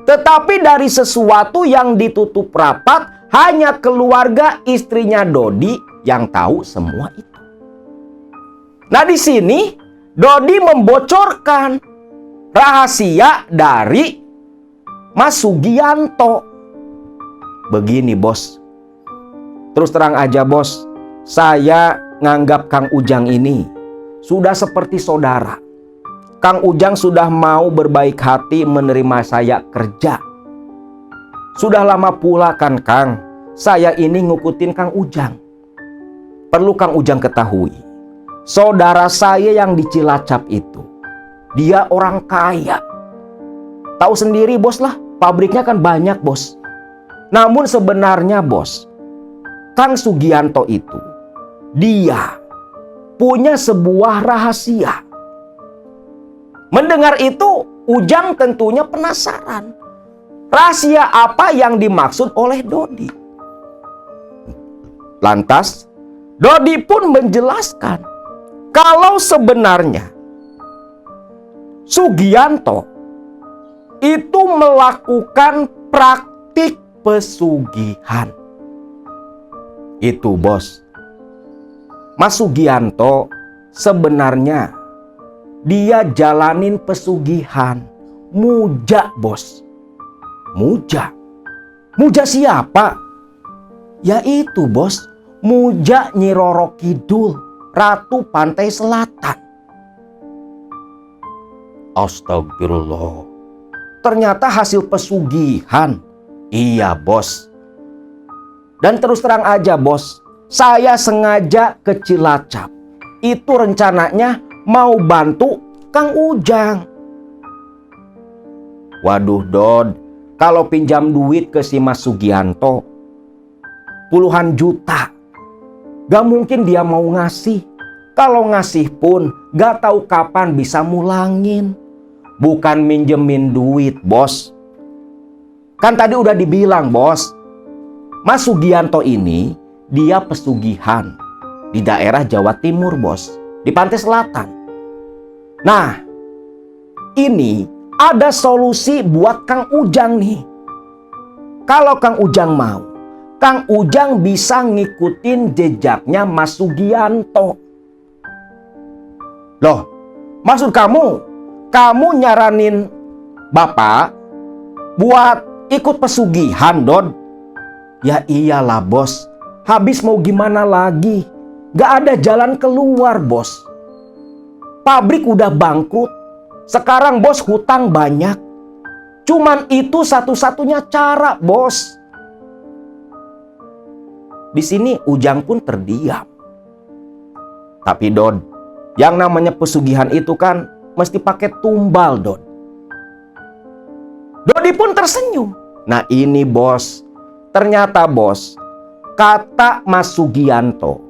Tetapi dari sesuatu yang ditutup rapat, hanya keluarga istrinya Dodi yang tahu semua itu. Nah di sini Dodi membocorkan rahasia dari Mas Sugianto. Begini bos, terus terang aja bos, saya nganggap Kang Ujang ini sudah seperti saudara. Kang Ujang sudah mau berbaik hati menerima saya kerja. Sudah lama pula kan Kang, saya ini ngikutin Kang Ujang. Perlu Kang Ujang ketahui, saudara saya yang di Cilacap itu, dia orang kaya. Tahu sendiri bos lah, pabriknya kan banyak bos. Namun sebenarnya bos, Kang Sugianto itu, dia punya sebuah rahasia. Mendengar itu, Ujang tentunya penasaran. Rahasia apa yang dimaksud oleh Dodi? Lantas, Dodi pun menjelaskan kalau sebenarnya Sugianto itu melakukan praktik pesugihan. Itu bos, Mas Sugianto sebenarnya dia jalanin pesugihan. Muja bos. Muja. Muja siapa? Yaitu bos, Muja Nyi Roro Kidul, Ratu Pantai Selatan. Astagfirullah. Ternyata hasil pesugihan. Iya bos. Dan terus terang aja bos, saya sengaja ke Cilacap. Itu rencananya mau bantu Kang Ujang. Waduh Dod, kalau pinjam duit ke si Mas Sugianto puluhan juta, gak mungkin dia mau ngasih. Kalau ngasih pun gak tahu kapan bisa mulangin. Bukan minjemin duit bos. Kan tadi udah dibilang bos, Mas Sugianto ini dia pesugihan di daerah Jawa Timur bos, di Pantai Selatan. Nah, ini ada solusi buat Kang Ujang nih. Kalau Kang Ujang mau, Kang Ujang bisa ngikutin jejaknya Mas Sugianto. Loh, maksud kamu nyaranin Bapak buat ikut pesugihan, Dod? Ya iyalah bos, habis mau gimana lagi? Gak ada jalan keluar bos. Pabrik udah bangkrut, sekarang bos hutang banyak. Cuman itu satu-satunya cara bos. Di sini Ujang pun terdiam. Tapi Dod, yang namanya pesugihan itu kan mesti pakai tumbal Dod. Dodi pun tersenyum. Nah ini bos, ternyata bos, kata Mas Sugianto,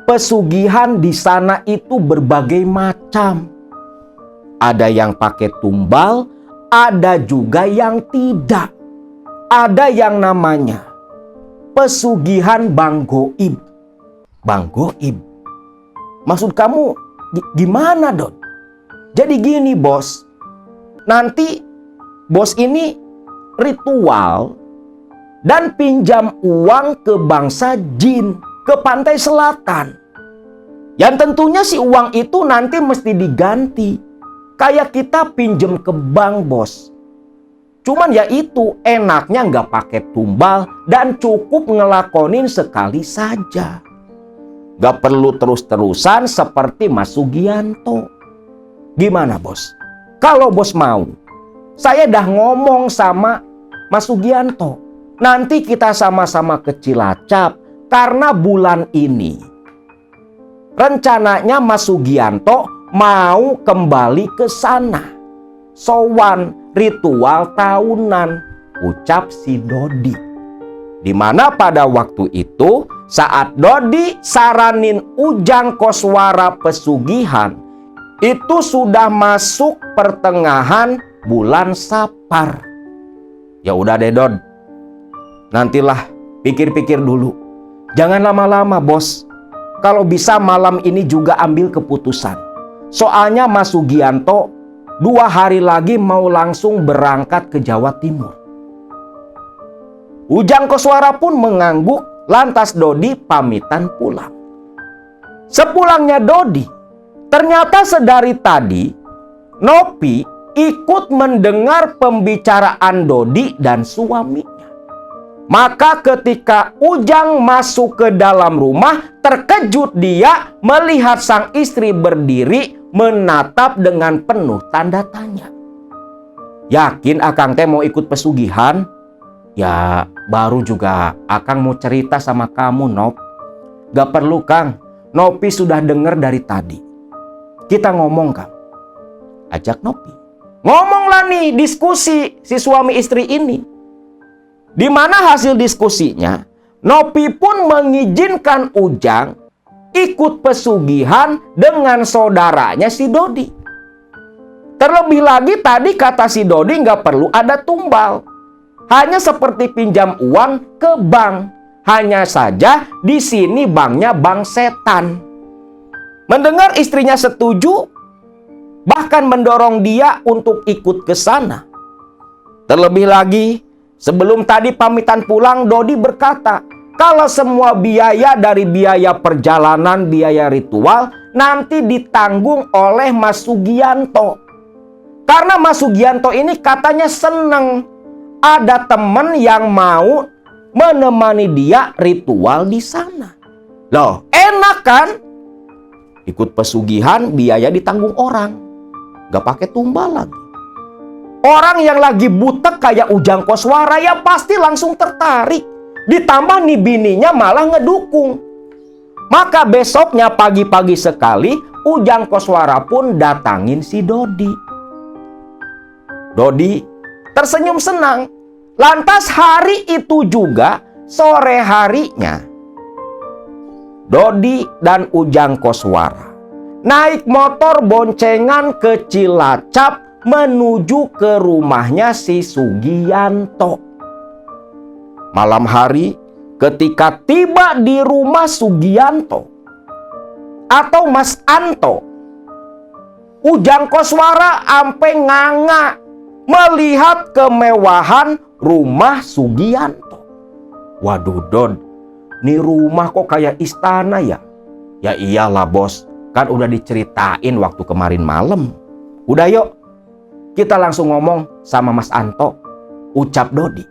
pesugihan di sana itu berbagai macam. Ada yang pakai tumbal, ada juga yang tidak. Ada yang namanya pesugihan Bang Goib. Bang Goib? Maksud kamu gimana Dod? Jadi gini bos, nanti bos ini ritual dan pinjam uang ke bangsa jin, ke pantai selatan. Yang tentunya si uang itu nanti mesti diganti. Kayak kita pinjem ke bank bos. Cuman ya itu enaknya nggak pakai tumbal dan cukup ngelakonin sekali saja. Gak perlu terus-terusan seperti Mas Sugianto. Gimana bos? Kalau bos mau, saya dah ngomong sama Mas Sugianto. Nanti kita sama-sama ke Cilacap karena bulan ini rencananya Mas Sugianto mau kembali ke sana. Sowan ritual tahunan, ucap si Dodi. Dimana pada waktu itu saat Dodi saranin Ujang Koswara pesugihan, itu sudah masuk pertengahan bulan Sapar. Ya udah deh Dod, nantilah pikir-pikir dulu. Jangan lama-lama bos. Kalau bisa malam ini juga ambil keputusan. Soalnya Mas Sugianto 2 hari lagi mau langsung berangkat ke Jawa Timur. Ujang Koswara pun mengangguk, lantas Dodi pamitan pulang. Sepulangnya Dodi, ternyata sedari tadi Nopi ikut mendengar pembicaraan Dodi dan suaminya. Maka ketika Ujang masuk ke dalam rumah, terkejut dia melihat sang istri berdiri menatap dengan penuh tanda tanya. Yakin Akang teh mau ikut pesugihan? Ya baru juga Akang mau cerita sama kamu Nop. Gak perlu Kang, Nopi sudah dengar dari tadi. Kita ngomong Kang. Ajak Nopi. Ngomonglah nih diskusi si suami istri ini. Di mana hasil diskusinya, Nopi pun mengizinkan Ujang ikut pesugihan dengan saudaranya si Dodi. Terlebih lagi tadi kata si Dodi nggak perlu ada tumbal. Hanya seperti pinjam uang ke bank. Hanya saja di sini banknya bank setan. Mendengar istrinya setuju, bahkan mendorong dia untuk ikut ke sana. Terlebih lagi, sebelum tadi pamitan pulang, Dodi berkata, kalau semua biaya dari biaya perjalanan, biaya ritual, nanti ditanggung oleh Mas Sugianto. Karena Mas Sugianto ini katanya seneng ada temen yang mau menemani dia ritual di sana. Loh, enak kan? Ikut pesugihan, biaya ditanggung orang. Gak pakai tumbal lagi. Orang yang lagi butek kayak Ujang Koswara ya pasti langsung tertarik. Ditambah nih bininya malah ngedukung. Maka besoknya pagi-pagi sekali Ujang Koswara pun datangin si Dodi. Dodi tersenyum senang. Lantas hari itu juga sore harinya Dodi dan Ujang Koswara naik motor boncengan ke Cilacap menuju ke rumahnya si Sugianto. Malam hari ketika tiba di rumah Sugianto atau Mas Anto, Ujang Koswara ampe nganga melihat kemewahan rumah Sugianto. Waduh Don, nih rumah kok kayak istana ya? Ya iyalah bos, kan udah diceritain waktu kemarin malam. Udah yuk, kita langsung ngomong sama Mas Anto, ucap Dodi.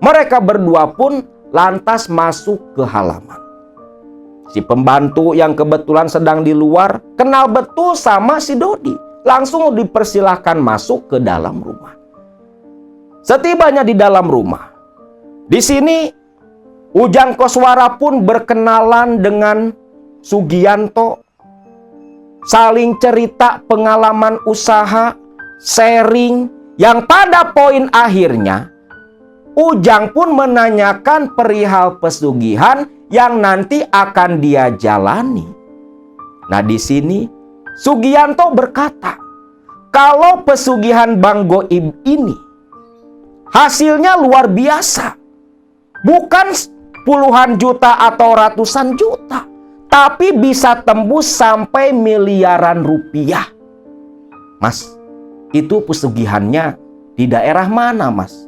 Mereka berdua pun lantas masuk ke halaman. Si pembantu yang kebetulan sedang di luar kenal betul sama si Dodi. Langsung dipersilahkan masuk ke dalam rumah. Setibanya di dalam rumah, di sini Ujang Koswara pun berkenalan dengan Sugianto, saling cerita pengalaman usaha, sharing, yang pada poin akhirnya Ujang pun menanyakan perihal pesugihan yang nanti akan dia jalani. Nah di sini Sugianto berkata, kalau pesugihan Bang Goib ini hasilnya luar biasa. Bukan puluhan juta atau ratusan juta, tapi bisa tembus sampai miliaran rupiah. Mas, itu pesugihannya di daerah mana, Mas?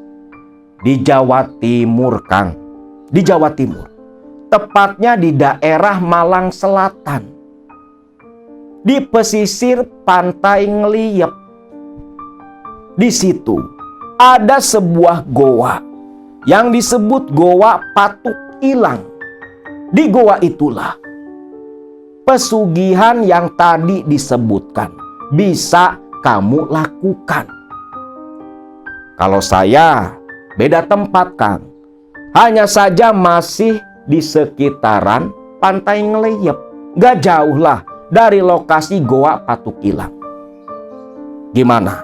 Di Jawa Timur, Kang. Di Jawa Timur. Tepatnya di daerah Malang Selatan. Di pesisir pantai Ngeliyep. Di situ ada sebuah goa yang disebut Goa Patuk Ilang. Di goa itulah pesugihan yang tadi disebutkan bisa kamu lakukan. Kalau saya beda tempat, Kang. Hanya saja masih di sekitaran pantai Ngeliyep. Gak jauh lah dari lokasi Goa Patuk Ilang. Gimana?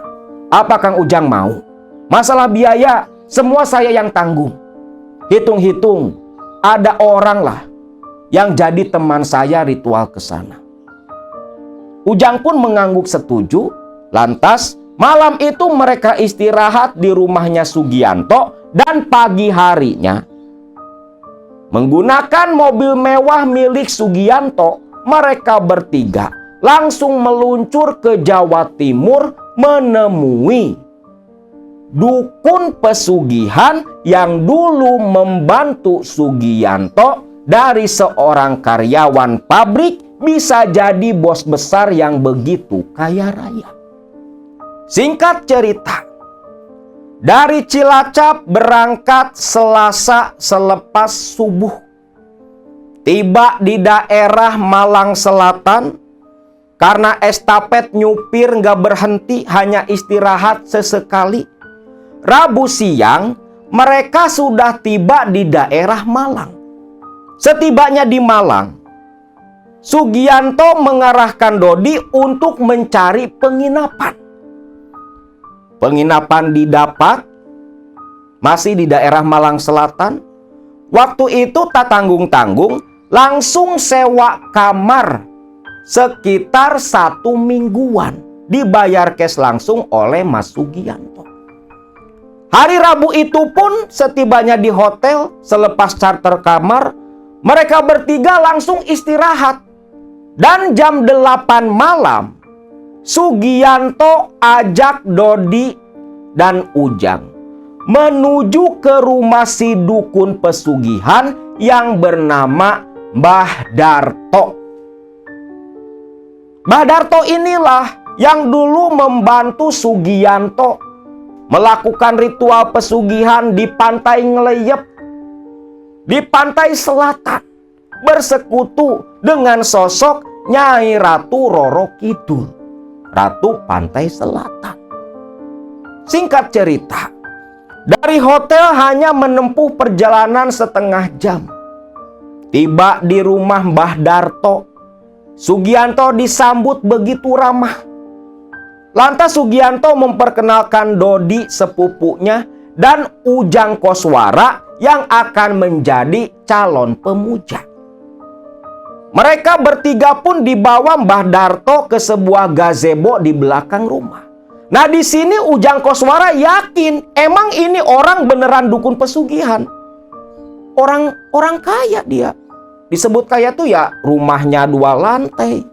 Apa Kang Ujang mau? Masalah biaya semua saya yang tanggung. Hitung-hitung ada orang lah yang jadi teman saya ritual ke sana. Ujang pun mengangguk setuju. Lantas malam itu mereka istirahat di rumahnya Sugianto. Dan pagi harinya menggunakan mobil mewah milik Sugianto, mereka bertiga langsung meluncur ke Jawa Timur menemui dukun pesugihan yang dulu membantu Sugianto dari seorang karyawan pabrik bisa jadi bos besar yang begitu kaya raya. Singkat cerita, dari Cilacap berangkat Selasa selepas subuh. Tiba di daerah Malang Selatan. Karena estafet nyupir nggak berhenti, hanya istirahat sesekali. Rabu siang mereka sudah tiba di daerah Malang. Setibanya di Malang, Sugianto mengarahkan Dodi untuk mencari penginapan. Penginapan didapat masih di daerah Malang Selatan. Waktu itu tak tanggung-tanggung langsung sewa kamar sekitar 1 mingguan. Dibayar cash langsung oleh Mas Sugianto. Hari Rabu itu pun setibanya di hotel selepas charter kamar, mereka bertiga langsung istirahat. Dan jam 8 malam Sugianto ajak Dodi dan Ujang menuju ke rumah si dukun pesugihan yang bernama Mbah Darto. Mbah Darto inilah yang dulu membantu Sugianto melakukan ritual pesugihan di pantai Ngeliyep, di pantai selatan, bersekutu dengan sosok Nyai Ratu Roro Kidul, Ratu Pantai Selatan. Singkat cerita, dari hotel hanya menempuh perjalanan setengah jam. Tiba di rumah Mbah Darto, Sugianto disambut begitu ramah. Lantas Sugianto memperkenalkan Dodi sepupunya dan Ujang Koswara yang akan menjadi calon pemuja. Mereka bertiga pun dibawa Mbah Darto ke sebuah gazebo di belakang rumah. Nah, di sini Ujang Koswara yakin emang ini orang beneran dukun pesugihan. Orang kaya dia. Disebut kaya tuh ya rumahnya 2 lantai,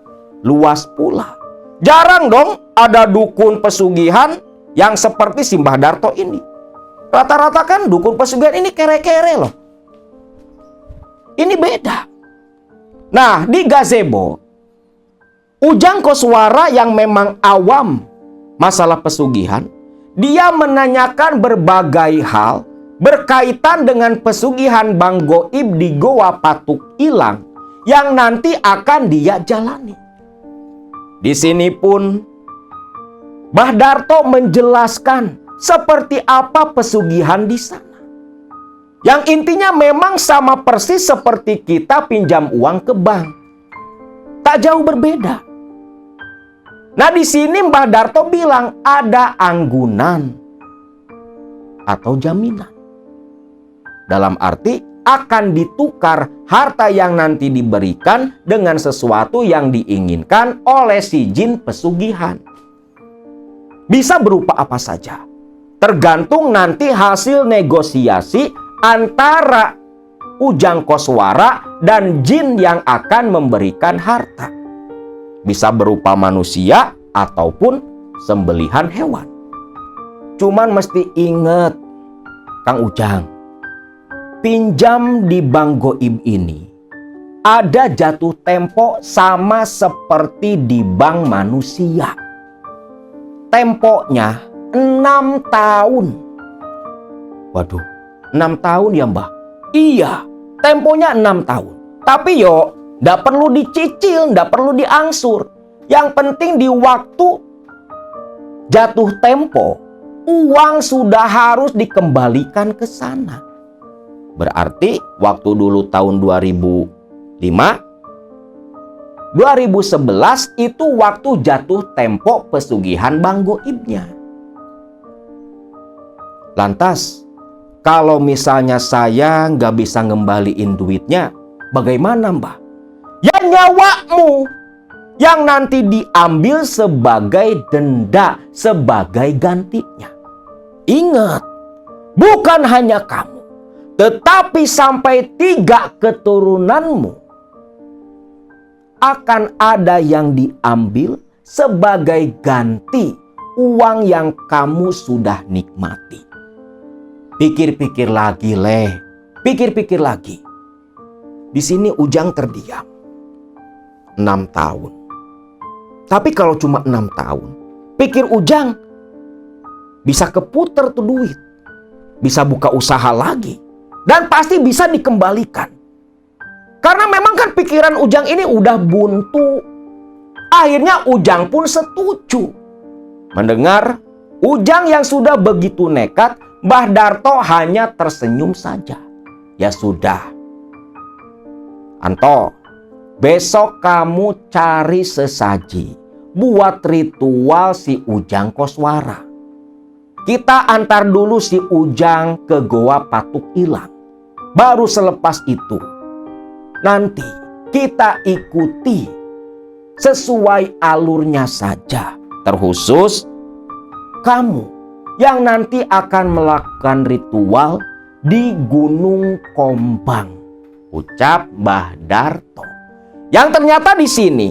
luas pula. Jarang dong ada dukun pesugihan yang seperti si Mbah Darto ini. Rata-rata kan dukun pesugihan ini kere-kere loh. Ini beda. Nah, di gazebo, Ujang Koswara yang memang awam masalah pesugihan, dia menanyakan berbagai hal berkaitan dengan pesugihan Bang Goib di Goa Patuk Ilang yang nanti akan dia jalani. Di sini pun Mbah Darto menjelaskan seperti apa pesugihan di sana. Yang intinya memang sama persis seperti kita pinjam uang ke bank. Tak jauh berbeda. Nah, di sini Mbah Darto bilang ada anggunan atau jaminan. Dalam arti akan ditukar harta yang nanti diberikan dengan sesuatu yang diinginkan oleh si jin pesugihan. Bisa berupa apa saja. Tergantung nanti hasil negosiasi antara Ujang Koswara dan jin yang akan memberikan harta. Bisa berupa manusia ataupun sembelihan hewan. Cuman mesti ingat, Kang Ujang, pinjam di Bank Goib ini ada jatuh tempo sama seperti di bank manusia. Temponya 6 tahun. Waduh, 6 tahun ya Mbah? Iya, temponya 6 tahun. Tapi yo, nggak perlu dicicil, nggak perlu diangsur. Yang penting di waktu jatuh tempo, uang sudah harus dikembalikan ke sana. Berarti waktu dulu tahun 2005, 2011 itu waktu jatuh tempo pesugihan Bank Goibnya. Lantas, kalau misalnya saya nggak bisa ngembaliin duitnya, bagaimana Mbah? Ya nyawamu yang nanti diambil sebagai denda, sebagai gantinya. Ingat, bukan hanya kamu, tetapi sampai 3 keturunanmu akan ada yang diambil sebagai ganti uang yang kamu sudah nikmati. Pikir-pikir lagi, Leh. Pikir-pikir lagi. Di sini Ujang terdiam 6 tahun. Tapi kalau cuma 6 tahun, pikir Ujang bisa keputer tuh duit. Bisa buka usaha lagi. Dan pasti bisa dikembalikan. Karena memang kan pikiran Ujang ini udah buntu. Akhirnya Ujang pun setuju. Mendengar Ujang yang sudah begitu nekat, Mbah Darto hanya tersenyum saja. Ya sudah. Anto, besok kamu cari sesaji buat ritual si Ujang Koswara. Kita antar dulu si Ujang ke Goa Patuk Ilang. Baru selepas itu, nanti kita ikuti sesuai alurnya saja. Terkhusus kamu yang nanti akan melakukan ritual di Gunung Kombang. Ucap Mbah Darto. Yang ternyata di sini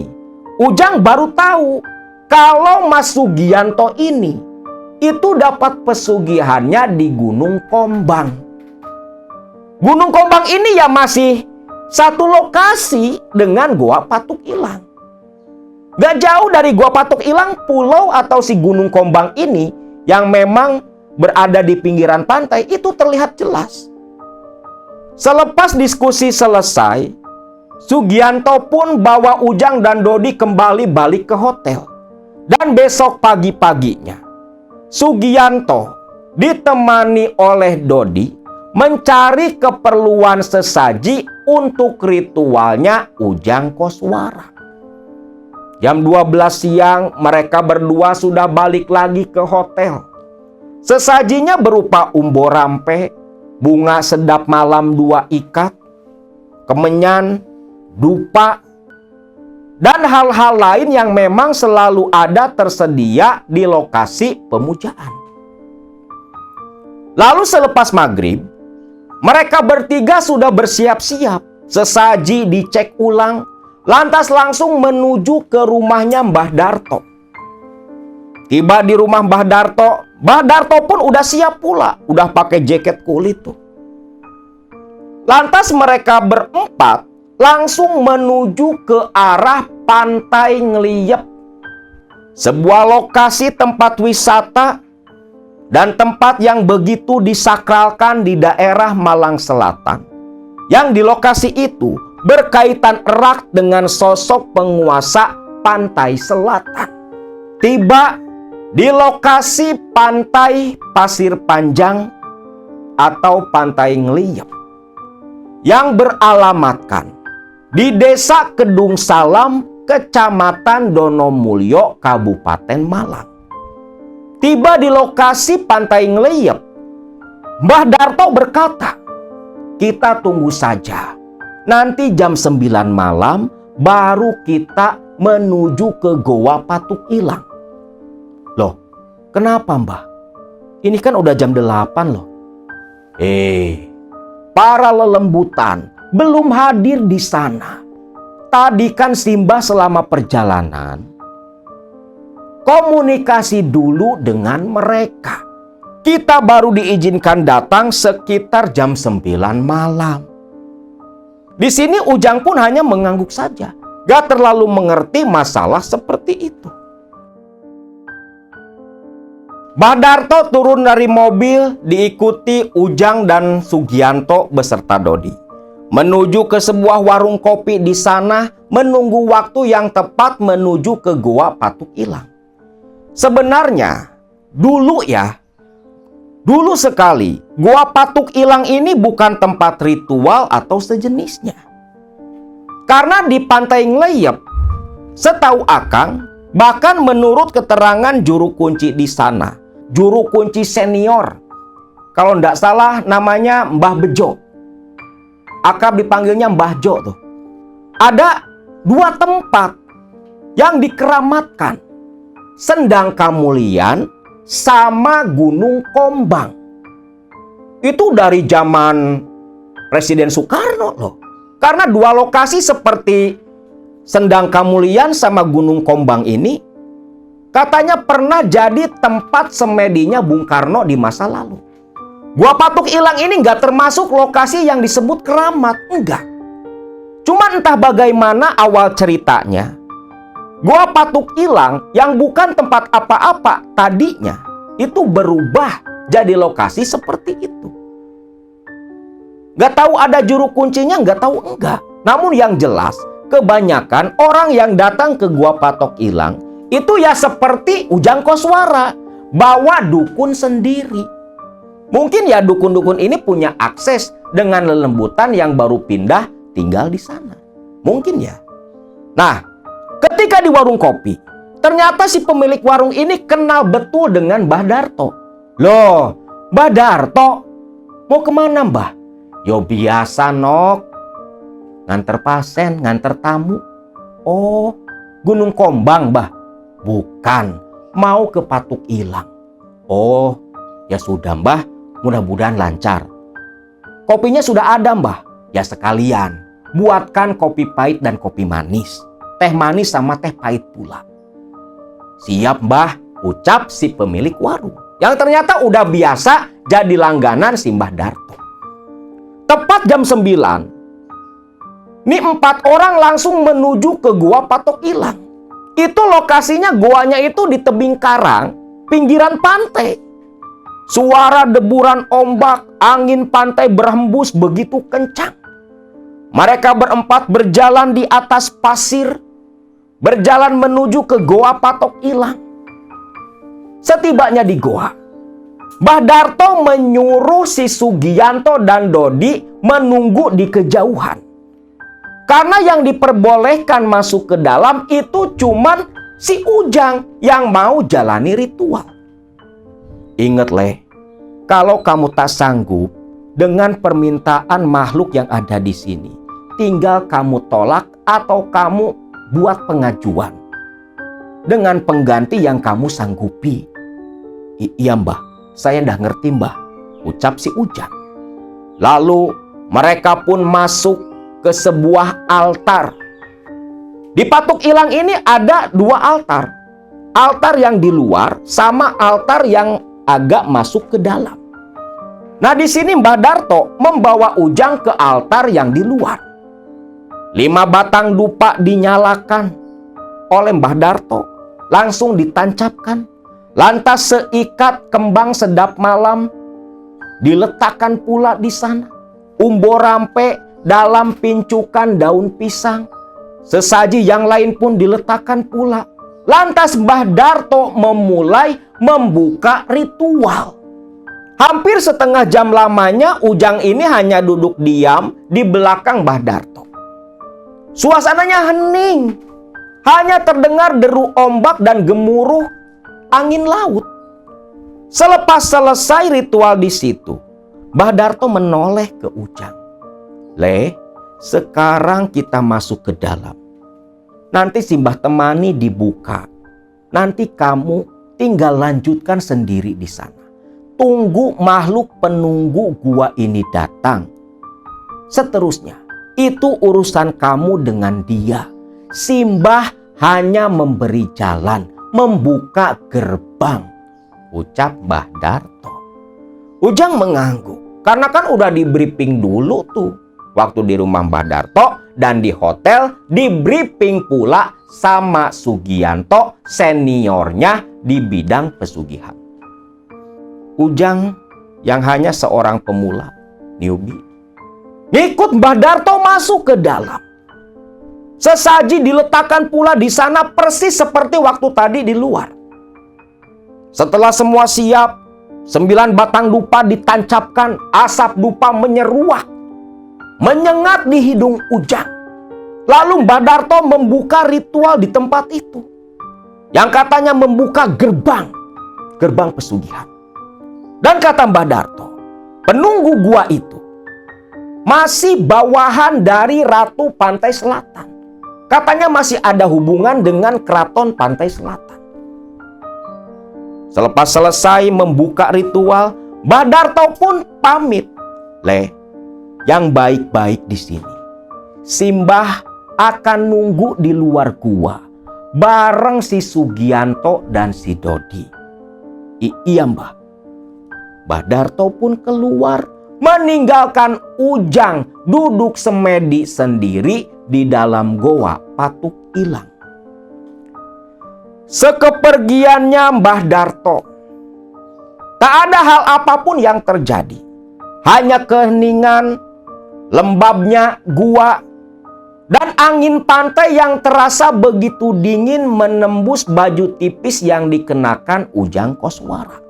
Ujang baru tahu kalau Mas Sugianto ini itu dapat pesugihannya di Gunung Kombang. Gunung Kombang ini ya masih satu lokasi dengan Goa Patuk Ilang. Gak jauh dari Goa Patuk Ilang, pulau atau si Gunung Kombang ini yang memang berada di pinggiran pantai itu terlihat jelas. Selepas diskusi selesai, Sugianto pun bawa Ujang dan Dodi kembali balik ke hotel. Dan besok pagi-paginya, Sugianto ditemani oleh Dodi mencari keperluan sesaji untuk ritualnya Ujang Koswara. Jam 12 siang mereka berdua sudah balik lagi ke hotel. Sesajinya berupa umbo rampe, bunga sedap malam 2 ikat, kemenyan, dupa, dan hal-hal lain yang memang selalu ada tersedia di lokasi pemujaan. Lalu selepas maghrib, mereka bertiga sudah bersiap-siap. Sesaji dicek ulang, lantas langsung menuju ke rumahnya Mbah Darto. Tiba di rumah Mbah Darto pun udah siap pula, udah pakai jaket kulit tuh. Lantas mereka berempat langsung menuju ke arah Pantai Ngeliyep, sebuah lokasi tempat wisata dan tempat yang begitu disakralkan di daerah Malang Selatan, yang di lokasi itu berkaitan erat dengan sosok penguasa pantai selatan. Tiba di lokasi Pantai Pasir Panjang atau Pantai Ngeliyep yang beralamatkan di Desa Kedung Salam, Kecamatan Donomulyo, Kabupaten Malang. Tiba di lokasi Pantai Ngeliyep, Mbah Darto berkata, "Kita tunggu saja. Nanti jam 9 malam baru kita menuju ke Goa Patuk Ilang." Loh, kenapa Mbah? Ini kan udah jam 8 loh. Para lelembutan belum hadir di sana. Tadi kan Simbah selama perjalanan komunikasi dulu dengan mereka. Kita baru diizinkan datang sekitar jam 9 malam. Di sini Ujang pun hanya mengangguk saja, gak terlalu mengerti masalah seperti itu. Mbah Darto turun dari mobil diikuti Ujang dan Sugianto beserta Dodi. Menuju ke sebuah warung kopi di sana, menunggu waktu yang tepat menuju ke Goa Patuk Ilang. Sebenarnya, dulu sekali, Goa Patuk Ilang ini bukan tempat ritual atau sejenisnya. Karena di Pantai Ngleyep, setahu Akang, bahkan menurut keterangan juru kunci di sana, juru kunci senior, kalau tidak salah namanya Mbah Bejo, akrab dipanggilnya Mbah Jo tuh. Ada 2 tempat yang dikeramatkan, Sendang Kamulian sama Gunung Kombang. Itu dari zaman Presiden Soekarno loh. Karena 2 lokasi seperti Sendang Kamulian sama Gunung Kombang ini katanya pernah jadi tempat semedinya Bung Karno di masa lalu. Goa Patuk Ilang ini nggak termasuk lokasi yang disebut keramat, enggak. Cuma entah bagaimana awal ceritanya, Goa Patuk Ilang yang bukan tempat apa-apa tadinya itu berubah jadi lokasi seperti itu. Nggak tahu ada juru kuncinya, nggak tahu enggak. Namun yang jelas, kebanyakan orang yang datang ke Goa Patuk Ilang itu ya seperti Ujang Koswara, bawa dukun sendiri. Mungkin ya dukun-dukun ini punya akses dengan lelembutan yang baru pindah tinggal di sana. Mungkin ya. Nah, ketika di warung kopi, ternyata si pemilik warung ini kenal betul dengan Mbah Darto. Loh, Mbah Darto, mau kemana Mbah? Yo biasa nok, nganter pasien, nganter tamu. Oh, Gunung Kombang Mbah? Bukan, mau ke Patuk Ilang. Oh, ya sudah Mbah, mudah-mudahan lancar. Kopinya sudah ada Mbah. Ya sekalian, buatkan kopi pahit dan kopi manis. Teh manis sama teh pahit pula. Siap Mbah, ucap si pemilik warung. Yang ternyata udah biasa jadi langganan si Mbah Darto. Tepat jam 9, nih 4 orang langsung menuju ke Goa Patuk Ilang. Itu lokasinya goanya itu di tebing karang, pinggiran pantai. Suara deburan ombak, angin pantai berhembus begitu kencang. Mereka berempat berjalan di atas pasir, berjalan menuju ke Goa Patuk Ilang. Setibanya di goa, Mbah Darto menyuruh si Sugianto dan Dodi menunggu di kejauhan. Karena yang diperbolehkan masuk ke dalam itu cuman si Ujang yang mau jalani ritual. Ingat leh, kalau kamu tak sanggup dengan permintaan makhluk yang ada di sini, tinggal kamu tolak atau kamu buat pengajuan dengan pengganti yang kamu sanggupi. Iya Mbah, saya ndak ngerti Mbah, ucap si Ujang. Lalu mereka pun masuk ke sebuah altar. Di Patuk Ilang ini ada 2 altar. Altar yang di luar sama altar yang agak masuk ke dalam. Nah di sini Mbah Darto membawa Ujang ke altar yang di luar. 5 batang dupa dinyalakan oleh Mbah Darto, langsung ditancapkan. Lantas seikat kembang sedap malam diletakkan pula di sana. Umbo rampe dalam pincukan daun pisang. Sesaji yang lain pun diletakkan pula. Lantas Mbah Darto memulai membuka ritual. Hampir setengah jam lamanya Ujang ini hanya duduk diam di belakang Mbah Darto. Suasananya hening. Hanya terdengar deru ombak dan gemuruh angin laut. Selepas selesai ritual di situ, Mbah Darto menoleh ke Ujang. Le, sekarang kita masuk ke dalam. Nanti Simbah temani dibuka. Nanti kamu tinggal lanjutkan sendiri di sana. Tunggu makhluk penunggu gua ini datang. Seterusnya, itu urusan kamu dengan dia. Simbah hanya memberi jalan, membuka gerbang, ucap Mbah Darto. Ujang mengangguk, karena kan udah di briefing dulu tuh. Waktu di rumah Mbah Darto dan di hotel di briefing pula sama Sugianto, seniornya di bidang pesugihan. Ujang yang hanya seorang pemula, newbie, ngikut Mbah Darto masuk ke dalam. Sesaji diletakkan pula di sana persis seperti waktu tadi di luar. Setelah semua siap, 9 batang dupa ditancapkan, asap dupa menyeruak, menyengat di hidung Ujang. Lalu Mbah Darto membuka ritual di tempat itu, yang katanya membuka gerbang pesugihan. Dan kata Mbah Darto, penunggu gua itu masih bawahan dari Ratu Pantai Selatan. Katanya masih ada hubungan dengan Keraton Pantai Selatan. Selepas selesai membuka ritual, Mbah Darto pun pamit. Yang baik-baik di sini, Simbah akan nunggu di luar gua bareng si Sugianto dan si Dodi. Iya Mbah. Mbah Darto pun keluar, meninggalkan Ujang duduk semedi sendiri di dalam goa Patuk Ilang. Sekepergiannya Mbah Darto, tak ada hal apapun yang terjadi. Hanya keheningan, lembabnya gua, dan angin pantai yang terasa begitu dingin menembus baju tipis yang dikenakan Ujang Koswara.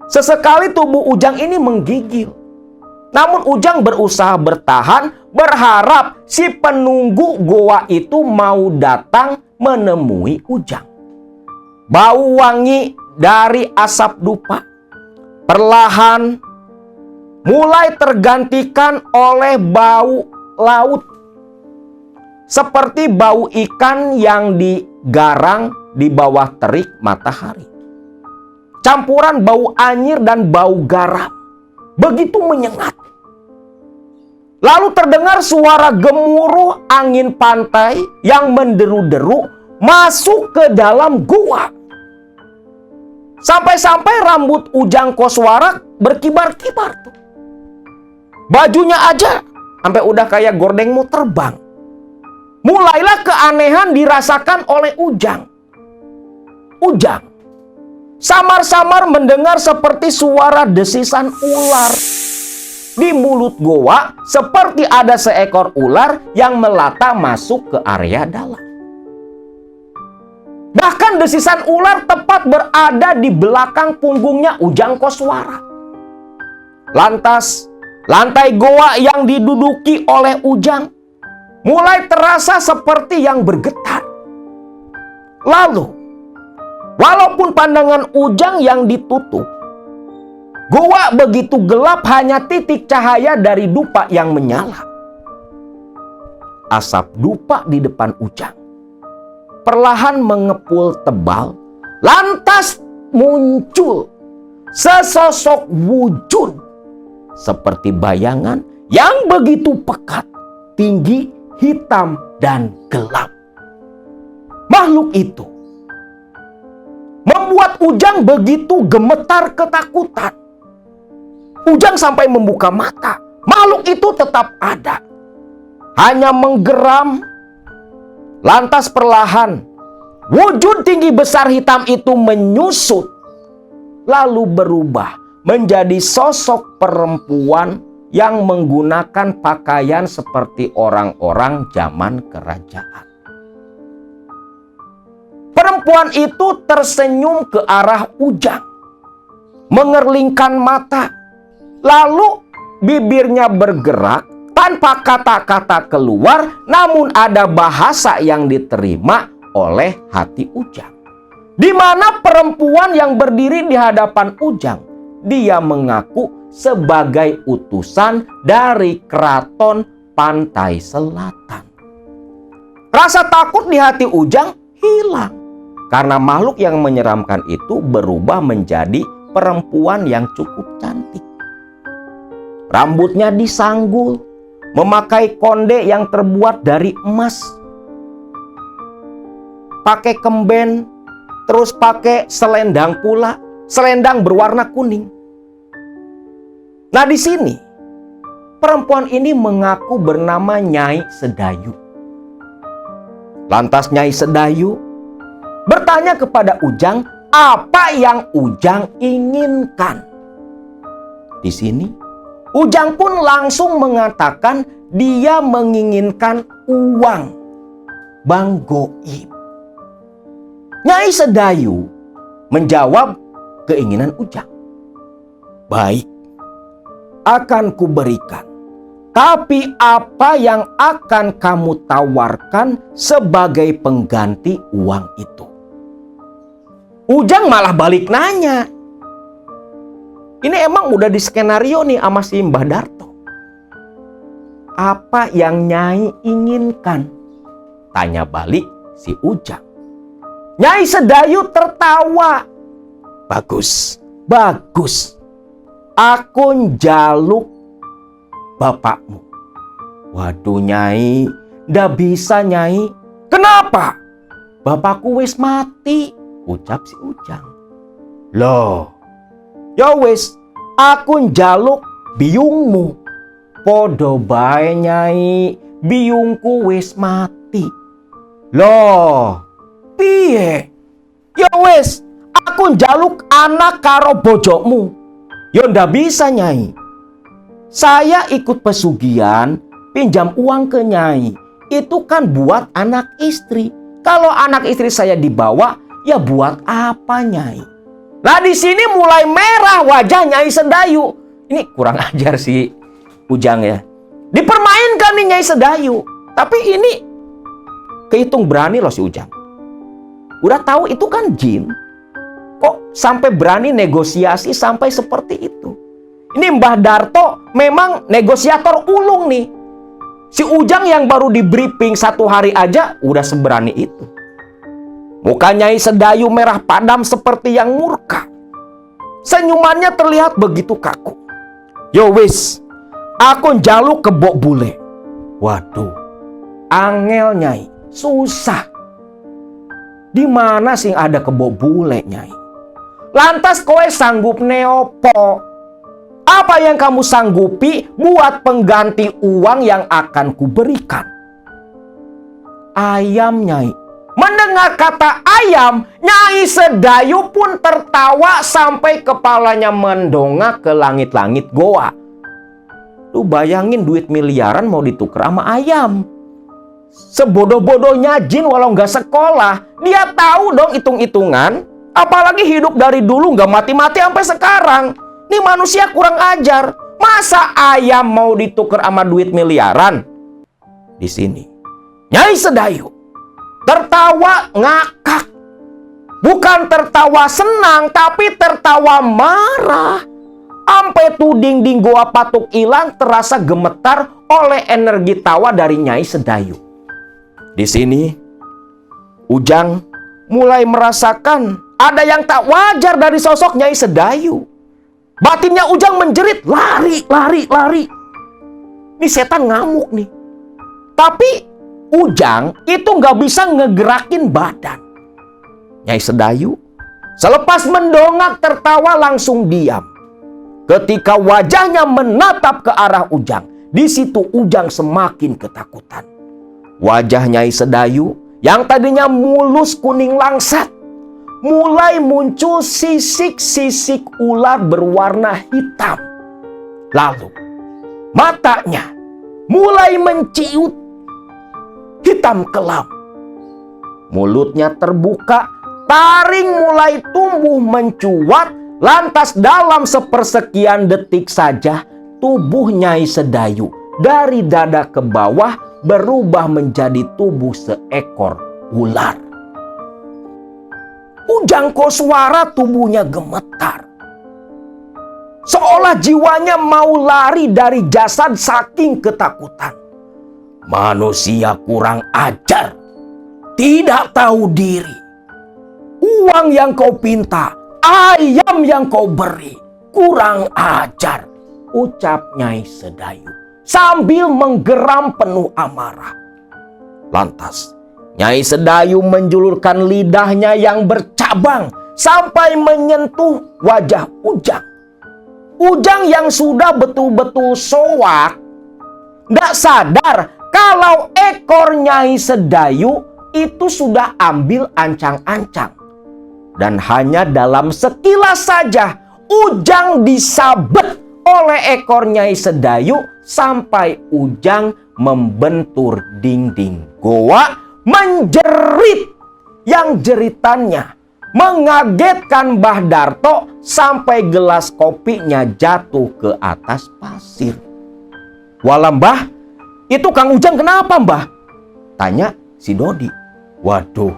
Sesekali tubuh Ujang ini menggigil. Namun Ujang berusaha bertahan, berharap si penunggu goa itu mau datang menemui Ujang. Bau wangi dari asap dupa perlahan mulai tergantikan oleh bau laut, seperti bau ikan yang digarang di bawah terik matahari. Campuran bau anyir dan bau garam begitu menyengat. Lalu terdengar suara gemuruh angin pantai yang menderu-deru masuk ke dalam gua. Sampai-sampai rambut Ujang Koswara berkibar-kibar tuh. Bajunya aja sampai udah kayak gordeng mau terbang. Mulailah keanehan dirasakan oleh Ujang. Ujang samar-samar mendengar seperti suara desisan ular. Di mulut goa seperti ada seekor ular yang melata masuk ke area dalam. Bahkan desisan ular tepat berada di belakang punggungnya Ujang Koswara. Lantas, lantai goa yang diduduki oleh Ujang mulai terasa seperti yang bergetar. Lalu, walaupun pandangan Ujang yang ditutup, goa begitu gelap, hanya titik cahaya dari dupa yang menyala. Asap dupa di depan Ujang perlahan mengepul tebal, lantas muncul sesosok wujud seperti bayangan yang begitu pekat, tinggi, hitam, dan gelap. Makhluk itu membuat Ujang begitu gemetar ketakutan. Ujang sampai membuka mata. Makhluk itu tetap ada, hanya menggeram. Lantas perlahan wujud tinggi besar hitam itu menyusut, lalu berubah menjadi sosok perempuan yang menggunakan pakaian seperti orang-orang zaman kerajaan. Perempuan itu tersenyum ke arah Ujang, mengerlingkan mata, lalu bibirnya bergerak tanpa kata-kata keluar, namun ada bahasa yang diterima oleh hati Ujang. Di mana perempuan yang berdiri di hadapan Ujang, dia mengaku sebagai utusan dari Keraton Pantai Selatan. Rasa takut di hati Ujang hilang, karena makhluk yang menyeramkan itu berubah menjadi perempuan yang cukup cantik. Rambutnya disanggul, memakai konde yang terbuat dari emas, pakai kemben terus pakai selendang pula, selendang berwarna kuning. Nah, di sini perempuan ini mengaku bernama Nyai Sedayu. Lantas Nyai Sedayu bertanya kepada Ujang apa yang Ujang inginkan. Di sini Ujang pun langsung mengatakan dia menginginkan uang, Bang Goib. Nyai Sedayu menjawab keinginan Ujang. Baik, akan kuberikan. Tapi apa yang akan kamu tawarkan sebagai pengganti uang itu? Ujang malah balik nanya. Ini emang udah di skenario nih sama si Mbah Darto. Apa yang Nyai inginkan? Tanya balik si Ujang. Nyai Sedayu tertawa. Bagus, bagus. Aku njaluk bapakmu. Waduh Nyai, ndak bisa Nyai. Kenapa? Bapakku wis mati, ucap si Ujang. Loh, ya wis, aku njaluk biungmu. Podo bae Nyai, biungku wis mati. Loh, piye? Ya wis, aku njaluk anak karo bojokmu. Ya ndak bisa Nyai. Saya ikut pesugihan, pinjam uang ke Nyai. Itu kan buat anak istri. Kalau anak istri saya dibawa, ya buat apa Nyai? Nah di sini mulai merah wajah Nyai Sedayu. Ini kurang ajar si Ujang ya. Dipermainkan nih Nyai Sedayu. Tapi ini kehitung berani loh si Ujang. Udah tahu itu kan jin. Kok sampai berani negosiasi sampai seperti itu? Ini Mbah Darto memang negosiator ulung nih. Si Ujang yang baru di briefing 1 hari aja udah seberani itu. Muka Nyai Sedayu merah padam seperti yang murka. Senyumannya terlihat begitu kaku. Yo wis, aku njaluk kebok bule. Waduh, angel Nyai, susah. Di mana sih ada kebok bule Nyai? Lantas kowe sanggup neopo? Apa yang kamu sanggupi buat pengganti uang yang akan kuberikan? Ayam Nyai. Mendengar kata ayam, Nyai Sedayu pun tertawa sampai kepalanya mendongak ke langit-langit goa. Lu bayangin duit miliaran mau ditukar sama ayam. Sebodoh-bodohnya jin walau nggak sekolah, dia tahu dong hitung-hitungan. Apalagi hidup dari dulu nggak mati-mati sampai sekarang. Ini manusia kurang ajar. Masa ayam mau ditukar sama duit miliaran? Di sini Nyai Sedayu tertawa ngakak. Bukan tertawa senang, tapi tertawa marah. Sampai tuh dinding goa Patuk Ilang terasa gemetar oleh energi tawa dari Nyai Sedayu. Di sini Ujang mulai merasakan ada yang tak wajar dari sosok Nyai Sedayu. Batinnya Ujang menjerit, lari, lari, lari. Ini setan ngamuk nih. Tapi Ujang itu nggak bisa ngegerakin badan. Nyai Sedayu selepas mendongak tertawa langsung diam. Ketika wajahnya menatap ke arah Ujang, di situ Ujang semakin ketakutan. Wajah Nyai Sedayu yang tadinya mulus kuning langsat, mulai muncul sisik-sisik ular berwarna hitam. Lalu matanya mulai menciut hitam kelam. Mulutnya terbuka, taring mulai tumbuh mencuat. Lantas dalam sepersekian detik saja tubuh Nyai Sedayu dari dada ke bawah berubah menjadi tubuh seekor ular. Ujang Koswara tubuhnya gemetar. Seolah jiwanya mau lari dari jasad saking ketakutan. Manusia kurang ajar. Tidak tahu diri. Uang yang kau pinta, ayam yang kau beri. Kurang ajar, ucap Nyai Sedayu sambil menggeram penuh amarah. Lantas Nyai Sedayu menjulurkan lidahnya yang bercakap terbang sampai menyentuh wajah Ujang. Ujang yang sudah betul-betul soak, tidak sadar kalau ekor Nyai Sedayu itu sudah ambil ancang-ancang. Dan hanya dalam sekilas saja Ujang disabet oleh ekor Nyai Sedayu sampai Ujang membentur dinding goa, menjerit yang jeritannya mengagetkan Mbah Darto sampai gelas kopinya jatuh ke atas pasir. "Walah Mbah, itu Kang Ujang kenapa Mbah?" tanya si Dodi. "Waduh,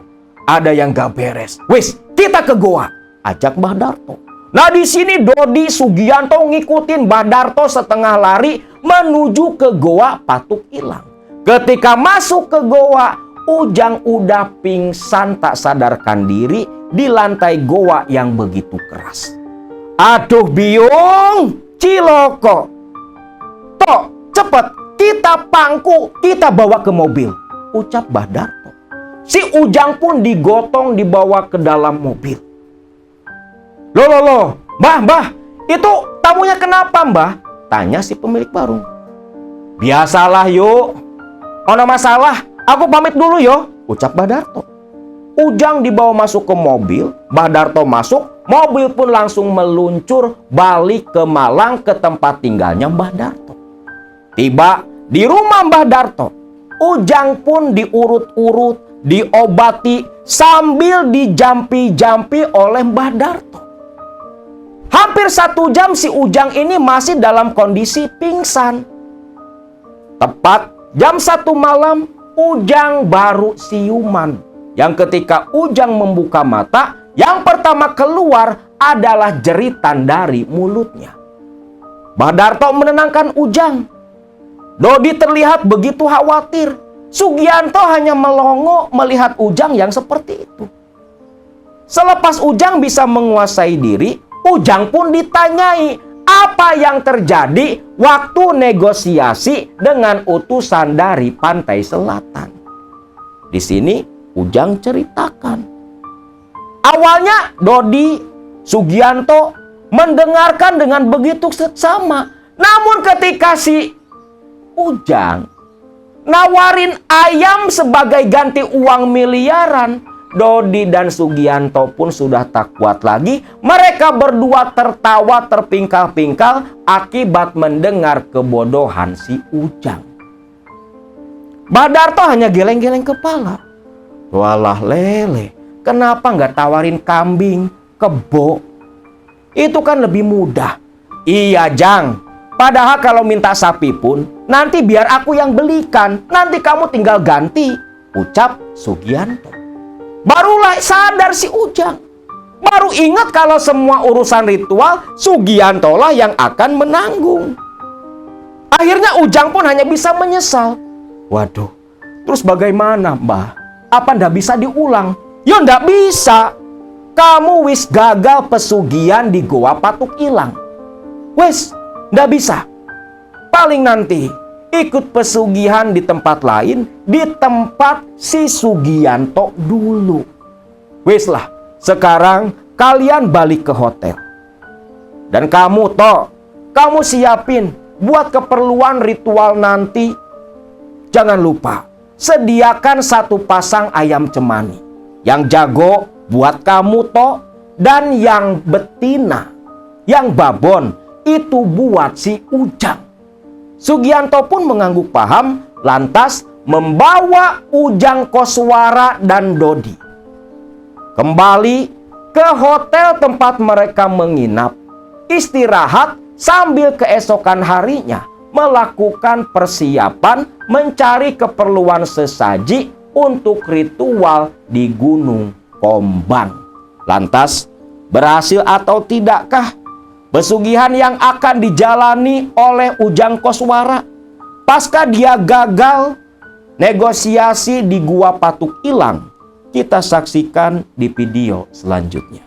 ada yang gak beres. Wis, kita ke goa," ajak Mbah Darto. Nah di sini Dodi Sugianto ngikutin Mbah Darto setengah lari menuju ke goa Patuk Ilang. Ketika masuk ke goa, Ujang udah pingsan tak sadarkan diri di lantai goa yang begitu keras. "Aduh Biung, ciloko. Tok, cepet, kita pangku, kita bawa ke mobil," ucap Mbah Darto. Si Ujang pun digotong dibawa ke dalam mobil. Loh, Mbah, itu tamunya kenapa Mbah?" tanya si pemilik warung. "Biasalah yuk, ono masalah, aku pamit dulu yo," ucap Mbah Darto. Ujang dibawa masuk ke mobil, Mbah Darto masuk, mobil pun langsung meluncur balik ke Malang ke tempat tinggalnya Mbah Darto. Tiba di rumah Mbah Darto, Ujang pun diurut-urut, diobati sambil dijampi-jampi oleh Mbah Darto. Hampir 1 jam si Ujang ini masih dalam kondisi pingsan. Tepat jam 1 malam, Ujang baru siuman. Yang ketika Ujang membuka mata, yang pertama keluar adalah jeritan dari mulutnya. Mbah Darto menenangkan Ujang. Dodi terlihat begitu khawatir. Sugianto hanya melongo melihat Ujang yang seperti itu. Selepas Ujang bisa menguasai diri, Ujang pun ditanyai apa yang terjadi waktu negosiasi dengan utusan dari pantai selatan. Di sini Ujang ceritakan. Awalnya Dodi Sugianto mendengarkan dengan begitu seksama. Namun ketika si Ujang nawarin ayam sebagai ganti uang miliaran, Dodi dan Sugianto pun sudah tak kuat lagi. Mereka berdua tertawa terpingkal-pingkal akibat mendengar kebodohan si Ujang. Mbah Darto hanya geleng-geleng kepala. "Walah lele, kenapa nggak tawarin kambing, kebo? Itu kan lebih mudah." "Iya Jang, padahal kalau minta sapi pun nanti biar aku yang belikan, nanti kamu tinggal ganti," ucap Sugianto. Barulah sadar si Ujang. Baru ingat kalau semua urusan ritual Sugianto lah yang akan menanggung. Akhirnya Ujang pun hanya bisa menyesal. "Waduh, terus bagaimana Mbah? Apa ndak bisa diulang?" "Ya ndak bisa. Kamu wis gagal pesugihan di Goa Patuk Ilang. Wis, ndak bisa. Paling nanti ikut pesugihan di tempat lain, di tempat si Sugianto dulu. Wis lah, sekarang kalian balik ke hotel. Dan kamu toh, kamu siapin buat keperluan ritual nanti. Jangan lupa, sediakan 1 pasang ayam cemani. Yang jago buat kamu toh, dan yang betina, yang babon, itu buat si Ujang." Sugianto pun mengangguk paham, lantas membawa Ujang Koswara dan Dodi kembali ke hotel tempat mereka menginap, istirahat sambil keesokan harinya melakukan persiapan mencari keperluan sesaji untuk ritual di Gunung Kombang. Lantas, berhasil atau tidakkah pesugihan yang akan dijalani oleh Ujang Koswara pasca dia gagal negosiasi di Gua Patuk Ilang? Kita saksikan di video selanjutnya.